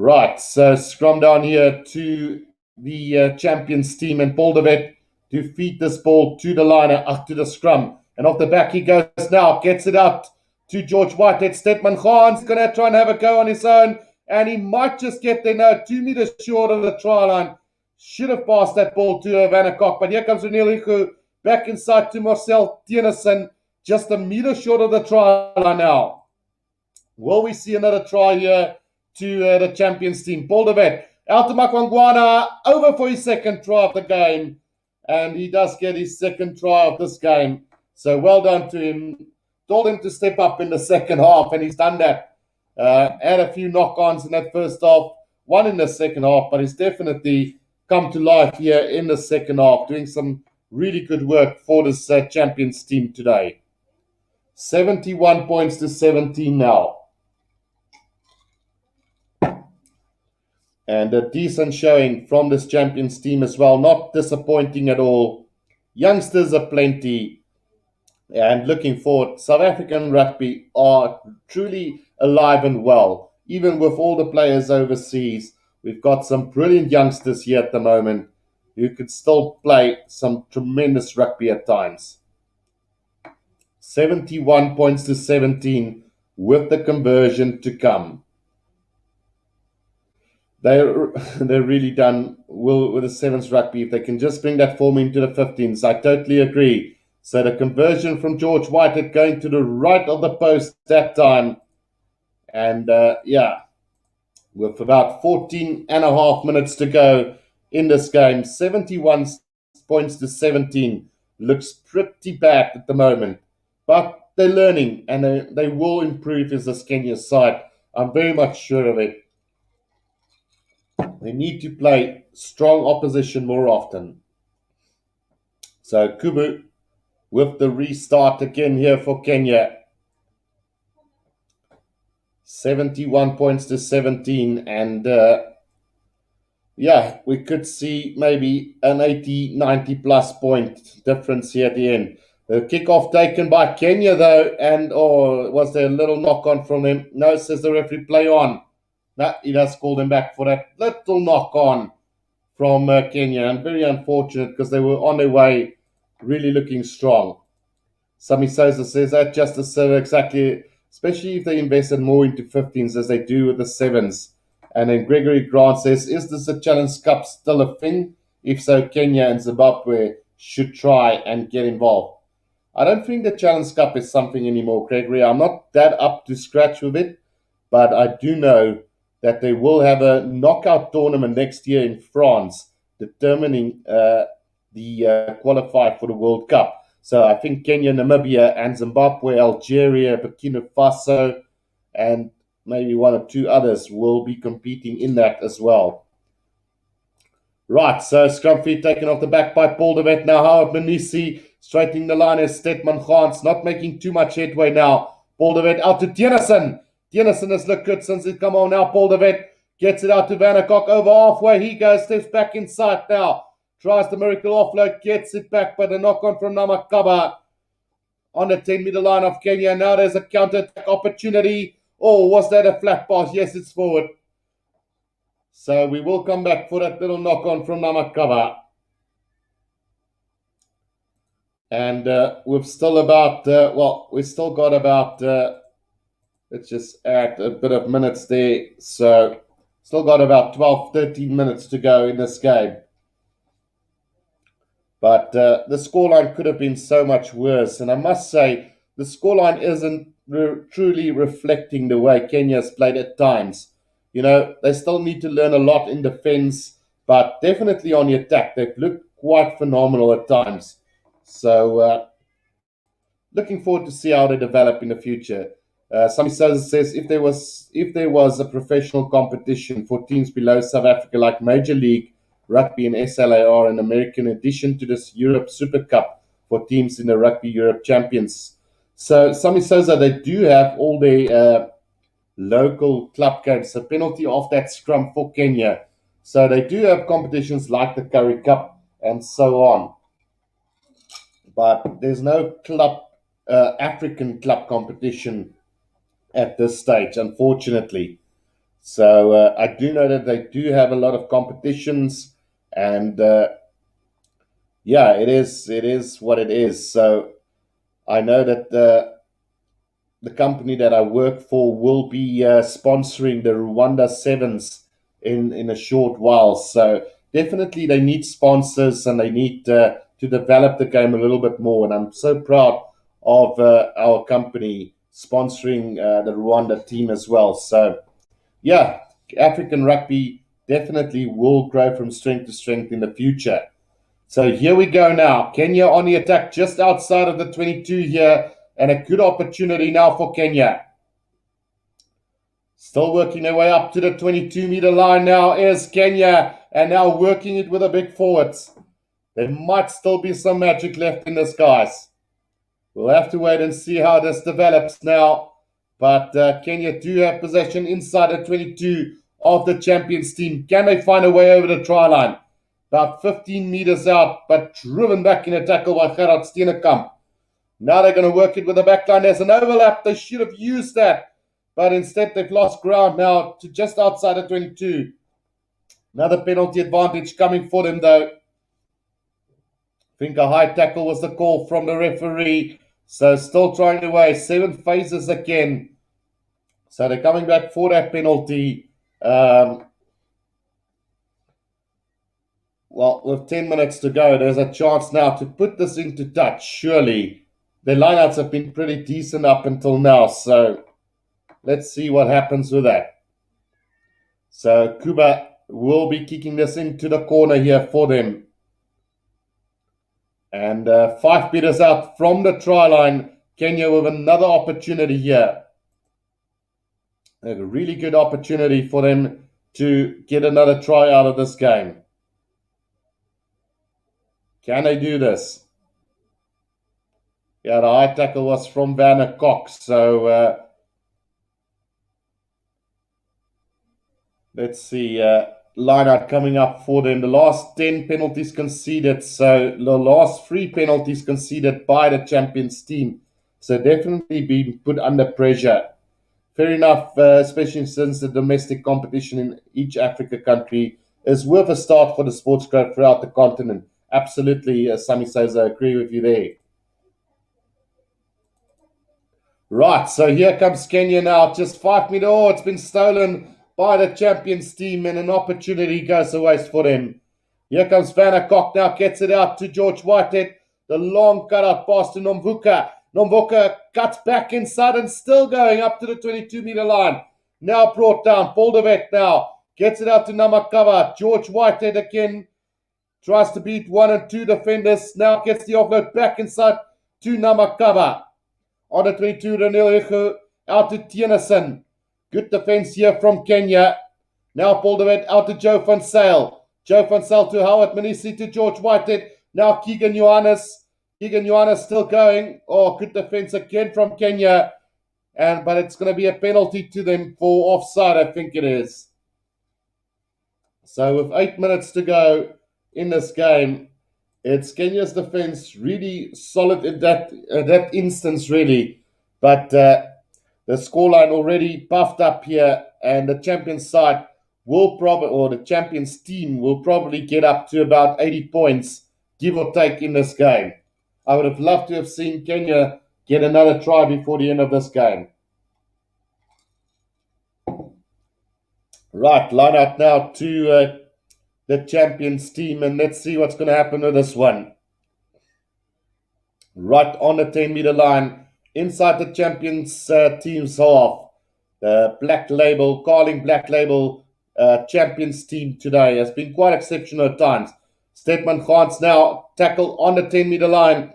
Right, so scrum down here to the champions team and Poldervet to feed this ball to the liner, up to the scrum. And off the back he goes now, gets it out to George Whitehead. Stedman Khan's going to try and have a go on his own, and he might just get there now, 2 meters short of the try line. Should have passed that ball to Vannecock, but here comes Reniel Iku back inside to Marcel Tennyson, just a meter short of the try line now. Will we see another try here to the champions team? Poldervet out to Makwangwana, over for his second try of the game. And he does get his second try of this game. So well done to him. Told him to step up in the second half, and he's done that. Had a few knock-ons in that first half, one in the second half, but he's definitely come to life here in the second half, doing some really good work for this champions team today. 71 points to 17 now. And a decent showing from this champions team as well. Not disappointing at all. Youngsters are plenty. And looking forward, South African rugby are truly alive and well. Even with all the players overseas, we've got some brilliant youngsters here at the moment who could still play some tremendous rugby at times. 71 points to 17 with the conversion to come. They're really done well with the sevens rugby. If they can just bring that form into the 15s, I totally agree. So the conversion from George Whitehead going to the right of the post that time. And with about 14 and a half minutes to go in this game, 71 points to 17 looks pretty bad at the moment. But they're learning, and they will improve as this Kenya side. I'm very much sure of it. They need to play strong opposition more often. So Kubu with the restart again here for Kenya. 71 points to 17. And we could see maybe an 80, 90 plus point difference here at the end. The kickoff taken by Kenya though, and was there a little knock on from him? No, says the referee, play on. No, he does call him back for that little knock on from Kenya, and very unfortunate because they were on their way, really looking strong. Sami Sosa says that just as so exactly, especially if they invested more into 15s as they do with the 7s. And then Gregory Grant says, is this a Challenge Cup still a thing? If so, Kenya and Zimbabwe should try and get involved. I don't think the Challenge Cup is something anymore, Gregory. I'm not that up to scratch with it, but I do know that they will have a knockout tournament next year in France, determining the qualifier for the World Cup. So I think Kenya, Namibia, and Zimbabwe, Algeria, Burkina Faso, and maybe one or two others will be competing in that as well. Right, so scrum feet taken off the back by Poldervet. Now Howard Manisi straightening the line as Stedman Khan's not making too much headway now. Poldervet out to Tennyson. Tennyson has looked good since he's come on now. Poldervet gets it out to Vannecock over halfway. He goes, steps back inside now. Tries the miracle offload, gets it back, but a knock on from Namakaba on the 10-meter line of Kenya. Now there's a counter-attack opportunity. Oh, was that a flat pass? Yes, it's forward. So we will come back for that little knock on from Namakaba. And we've still got about, let's just add a bit of minutes there. So still got about 12, 13 minutes to go in this game. But the scoreline could have been so much worse. And I must say, the scoreline isn't truly reflecting the way Kenya's played at times. You know, they still need to learn a lot in defense, but definitely on the attack, they've looked quite phenomenal at times. So looking forward to see how they develop in the future. Sami Sosa says if there was a professional competition for teams below South Africa, like Major League Rugby and SLAR in America, in addition to this Europe Super Cup for teams in the Rugby Europe Champions. So Sami Sosa, they do have all their local club games, a penalty off that scrum for Kenya. So they do have competitions like the Currie Cup and so on. But there's no club African club competition at this stage, unfortunately. So I do know that they do have a lot of competitions, and yeah, it is what it is. So I know that the company that I work for will be sponsoring the Rwanda Sevens in a short while. So definitely they need sponsors and they need to develop the game a little bit more. And I'm so proud of our company sponsoring the Rwanda team as well. So yeah, African rugby definitely will grow from strength to strength in the future. So here we go now. Kenya on the attack just outside of the 22 here, and a good opportunity now for Kenya. Still working their way up to the 22-meter line now is Kenya, and now working it with the big forwards. There might still be some magic left in this, guys. We'll have to wait and see how this develops now. But Kenya do have possession inside the 22 of the champions team. Can they find a way over the try line? About 15 meters out, but driven back in a tackle by Gerard Steenekamp. Now they're going to work it with the back line. There's an overlap. They should have used that. But instead, they've lost ground now to just outside the 22. Another penalty advantage coming for them, though. I think a high tackle was the call from the referee. So still trying to weigh 7 phases again. So they're coming back for that penalty. Well, with 10 minutes to go, there's a chance now to put this into touch, surely. The lineouts have been pretty decent up until now, so let's see what happens with that. So Kuba will be kicking this into the corner here for them. And 5 meters out from the try line, Kenya with another opportunity here. A really good opportunity for them to get another try out of this game. Can they do this? Yeah, the high tackle was from Vanna Cox. So let's see. Line out coming up for them. The last 10 penalties conceded. So the last 3 penalties conceded by the champions team. So definitely being put under pressure. Fair enough, especially since the domestic competition in each Africa country is worth a start for the sports growth throughout the continent. Absolutely, Sami says, I agree with you there. Right, so here comes Kenya now, just 5 meter. Oh, it's been stolen by the champions team, and an opportunity goes to waste for them. Here comes Vanna Cock now, gets it out to George Whitehead. The long cutout pass to Nomvuka. Nomvuka cuts back inside and still going up to the 22-meter line. Now brought down. Poldevet now gets it out to Namakava. George Whitehead again tries to beat 1 and 2 defenders. Now gets the offload back inside to Namakava. On the 22, Ranil out to Tienerson. Good defense here from Kenya. Now Poldevet out to Joe van Sale. Joe van Sale to Howard Manisi to George Whitehead. Now Keegan Johannes. Keegan Johannes still going. Oh, good defense again from Kenya. But it's going to be a penalty to them for offside, I think it is. So with 8 minutes to go in this game, it's Kenya's defense really solid in that instance, really. But the scoreline already buffed up here, and the champions side will probably, or the champions team will probably get up to about 80 points, give or take, in this game. I would have loved to have seen Kenya get another try before the end of this game. Right, line out now to the champions team, and let's see what's going to happen with this one. Right on the 10-meter line, inside the champions team's half. The Black Label, Carling Black Label champions team today has been quite exceptional at times. Stedman Gans now tackle on the 10-meter line.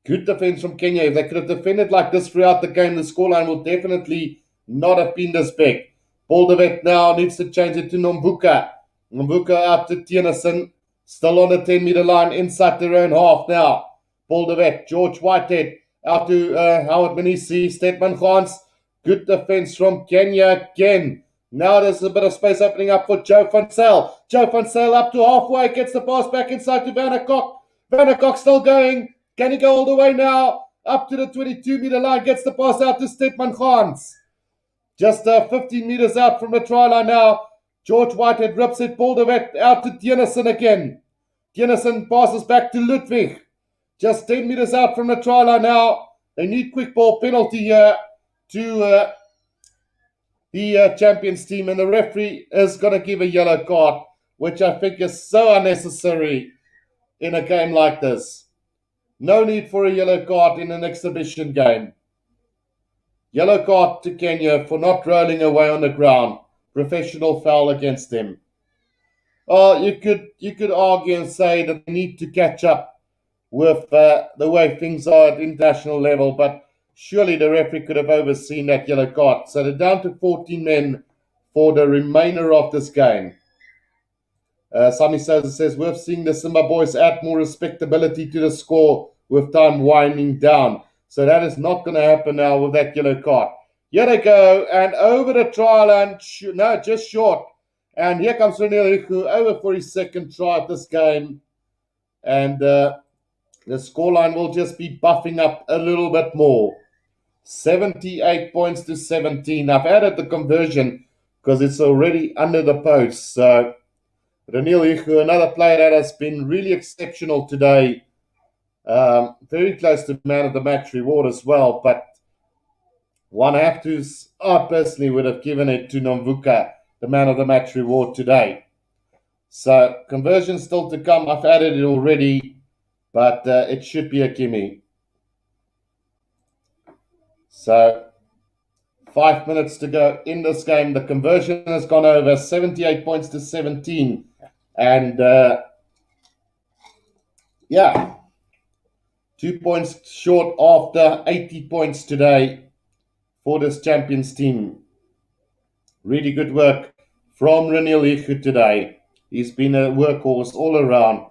Good defense from Kenya. If they could have defended like this throughout the game, the scoreline will definitely not have been this big. Poldevet now needs to change it to Nomvuka. Nomvuka out to Tienerson. Still on the 10-meter line inside their own half now. Poldevet, George Whitehead out to Howard Manisi. Stedman Gans. Good defense from Kenya again. Now there's a bit of space opening up for Joe van Sale. Joe van Sale up to halfway. Gets the pass back inside to Vanna Cock. Vanna Cock still going. Can he go all the way now? Up to the 22-meter line. Gets the pass out to Stedman Gans. Just 15 meters out from the try line now. George Whitehead rips it, ball out to Denison again. Denison passes back to Ludwig. Just 10 meters out from the try line now. They need quick ball penalty here to the champions team, and the referee is going to give a yellow card, which I think is so unnecessary in a game like this. No need for a yellow card in an exhibition game. Yellow card to Kenya for not rolling away on the ground. Professional foul against him. Oh, you could argue and say that they need to catch up with the way things are at international level, but surely the referee could have overseen that yellow card. So they're down to 14 men for the remainder of this game. Sammy Souza says, we've seen the Simba boys add more respectability to the score with time winding down. So that is not going to happen now with that yellow card. Here they go, and over the try line, no, just short. And here comes Renil Iku over for his second try of this game. And the scoreline will just be buffing up a little bit more. 78 points to 17. I've added the conversion because it's already under the post. So Renil Iku, another player that has been really exceptional today. Very close to man of the match reward as well. But I personally would have given it to Nomvuka, the man of the match reward today. So conversion still to come. I've added it already, but it should be a gimme. So 5 minutes to go in this game. The conversion has gone over, 78 points to 17. And 2 points short after 80 points today for this champions team. Really good work from Renil Iku today. He's been a workhorse all around.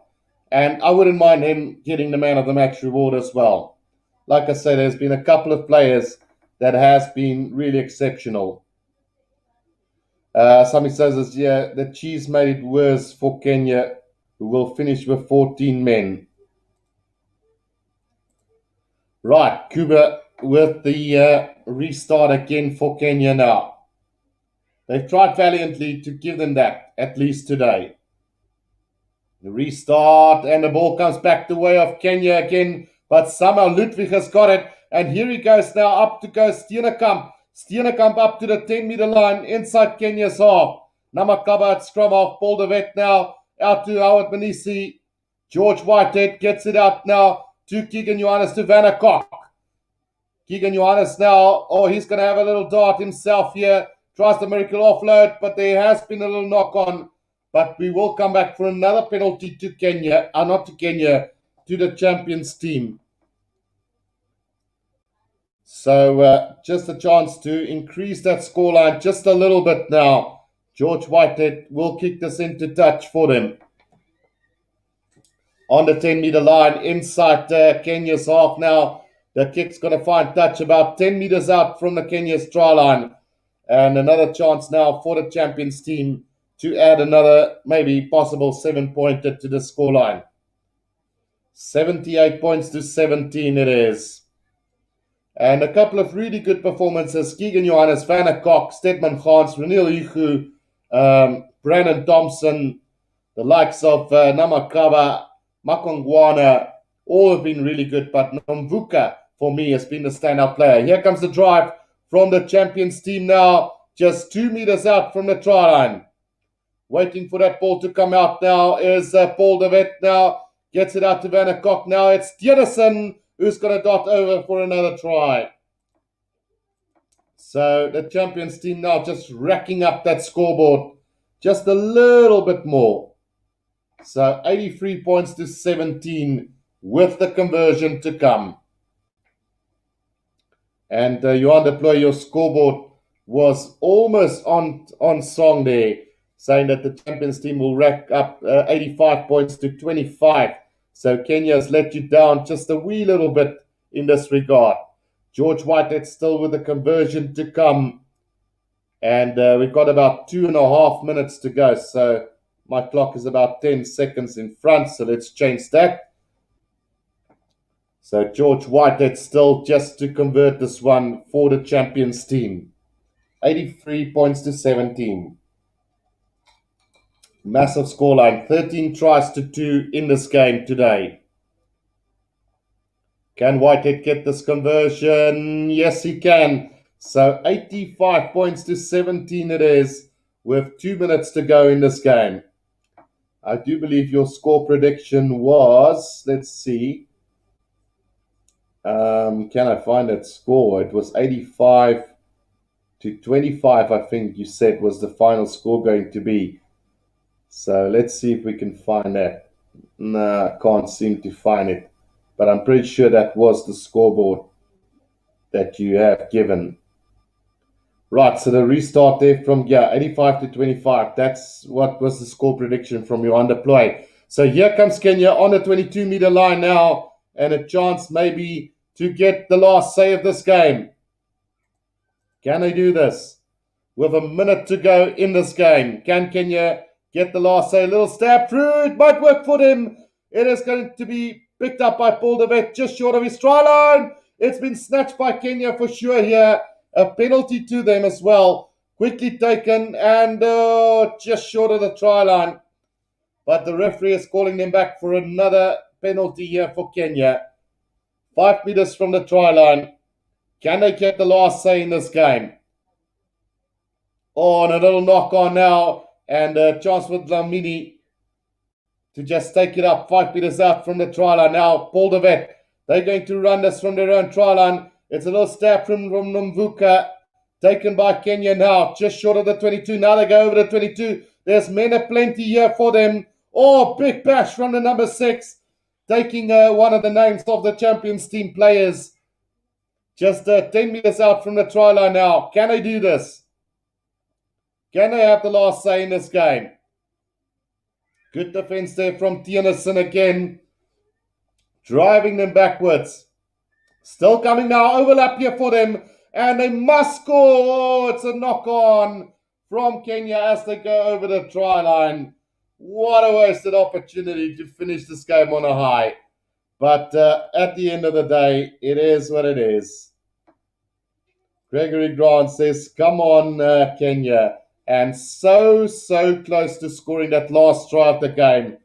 And I wouldn't mind him getting the man of the match reward as well. Like I said, there's been a couple of players that has been really exceptional. Somebody says, the cheese made it worse for Kenya, who will finish with 14 men. Right, Cuba with the restart again for Kenya now. They've tried valiantly to give them that, at least today. The restart, and the ball comes back the way of Kenya again, but somehow Ludwig has got it, and here he goes now, up to go Steenekamp. Steenekamp up to the 10-meter line, inside Kenya's half. Namakaba at scrum half, Paul de Wet now, out to Howard Manisi. George Whitehead gets it out now to Keegan Johannes to Vanna Koch. Keegan Johannes now, he's going to have a little dart himself here. Tries the miracle offload, but there has been a little knock on. But we will come back for another penalty to Kenya, not to Kenya, to the champions team. So just a chance to increase that scoreline just a little bit now. George Whitehead will kick this into touch for them. On the 10-meter line, inside Kenya's half now. The kick's going to find touch about 10 meters out from the Kenya's try line. And another chance now for the champions team to add another, maybe possible 7-pointer to the scoreline. 78 points to 17 it is. And a couple of really good performances. Keegan Johannes, Vanna Koch, Stedman Gans, Renil Iku, Brandon Thompson, the likes of Namakaba, Makongwana, all have been really good. But Nomvuka, for me, has been the standout player. Here comes the drive from the champions team now, just 2 meters out from the try line. Waiting for that ball to come out now is Paul de Wet now. Gets it out to Vanna Koch now. It's Denison who's going to dot over for another try. So the champions team now just racking up that scoreboard just a little bit more. So 83 points to 17 with the conversion to come. And Johan de Plooy, your scoreboard was almost on song there, saying that the champions team will rack up 85 points to 25. So Kenya has let you down just a wee little bit in this regard. George Whitehead still with the conversion to come. And we've got about 2.5 minutes to go. So my clock is about 10 seconds in front. So let's change that. So George Whitehead still just to convert this one for the champions team. 83 points to 17. Massive scoreline. 13 tries to 2 in this game today. Can Whitehead get this conversion? Yes, he can. So 85 points to 17 it is, with 2 minutes to go in this game. I do believe your score prediction was, let's see, can I find that score? It was 85 to 25, I think you said was the final score going to be. So let's see if we can find that. No, I can't seem to find it. But I'm pretty sure that was the scoreboard that you have given. Right, so the restart there from 85 to 25. That's what was the score prediction from your underplay. So here comes Kenya on the 22-meter line now, and a chance maybe to get the last say of this game. Can they do this? With a minute to go in this game, can Kenya get the last say? A little stab through, it might work for them. It is going to be picked up by Paul de Wet just short of his try line. It's been snatched by Kenya for sure here. A penalty to them as well. Quickly taken and just short of the try line. But the referee is calling them back for another penalty here for Kenya. 5 meters from the try line. Can they get the last say in this game? Oh, and a little knock on now. And a chance with Lamini to just take it up 5 meters out from the try line. Now, Paul de Wet. They're going to run this from their own try line. It's a little stab from Mvuka. Taken by Kenya now. Just short of the 22. Now they go over the 22. There's men aplenty here for them. Oh, big bash from the number 6. Taking one of the names of the Champions team players. Just 10 meters out from the try line now. Can they do this? Can they have the last say in this game? Good defense there from Tiernason again. Driving them backwards. Still coming now. Overlap here for them. And they must score. Oh, it's a knock on from Kenya as they go over the try line. What a wasted opportunity to finish this game on a high. But at the end of the day, it is what it is. Gregory Grant says, come on, Kenya. And so close to scoring that last try of the game.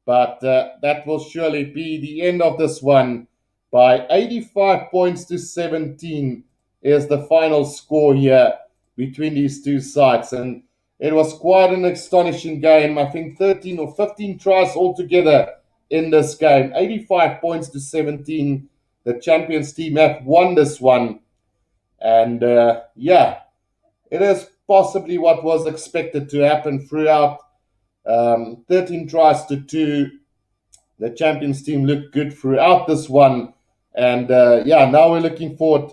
But that will surely be the end of this one. By 85 points to 17 is the final score here between these two sides. And it was quite an astonishing game. I think 13 or 15 tries altogether in this game. 85 points to 17. The Champions team have won this one. And it is possibly what was expected to happen throughout. 13 tries to 2. The Champions team looked good throughout this one. And now we're looking forward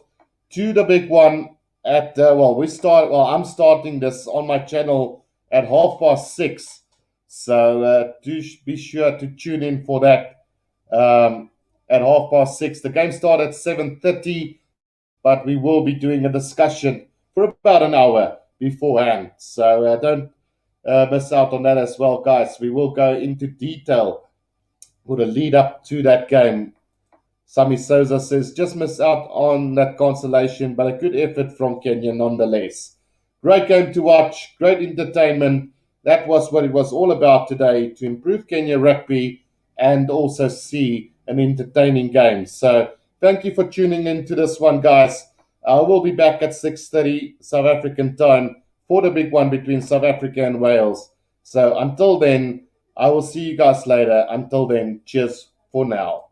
to the big one at I'm starting this on my channel at 6:30. So do be sure to tune in for that at 6:30. The game starts at 7:30, but we will be doing a discussion for about an hour beforehand. So don't miss out on that as well, guys. We will go into detail for the lead up to that game. Sami Souza says, just miss out on that consolation, but a good effort from Kenya nonetheless. Great game to watch, great entertainment. That was what it was all about today, to improve Kenya rugby and also see an entertaining game. So thank you for tuning in to this one, guys. I will be back at 6:30 South African time for the big one between South Africa and Wales. So until then, I will see you guys later. Until then, cheers for now.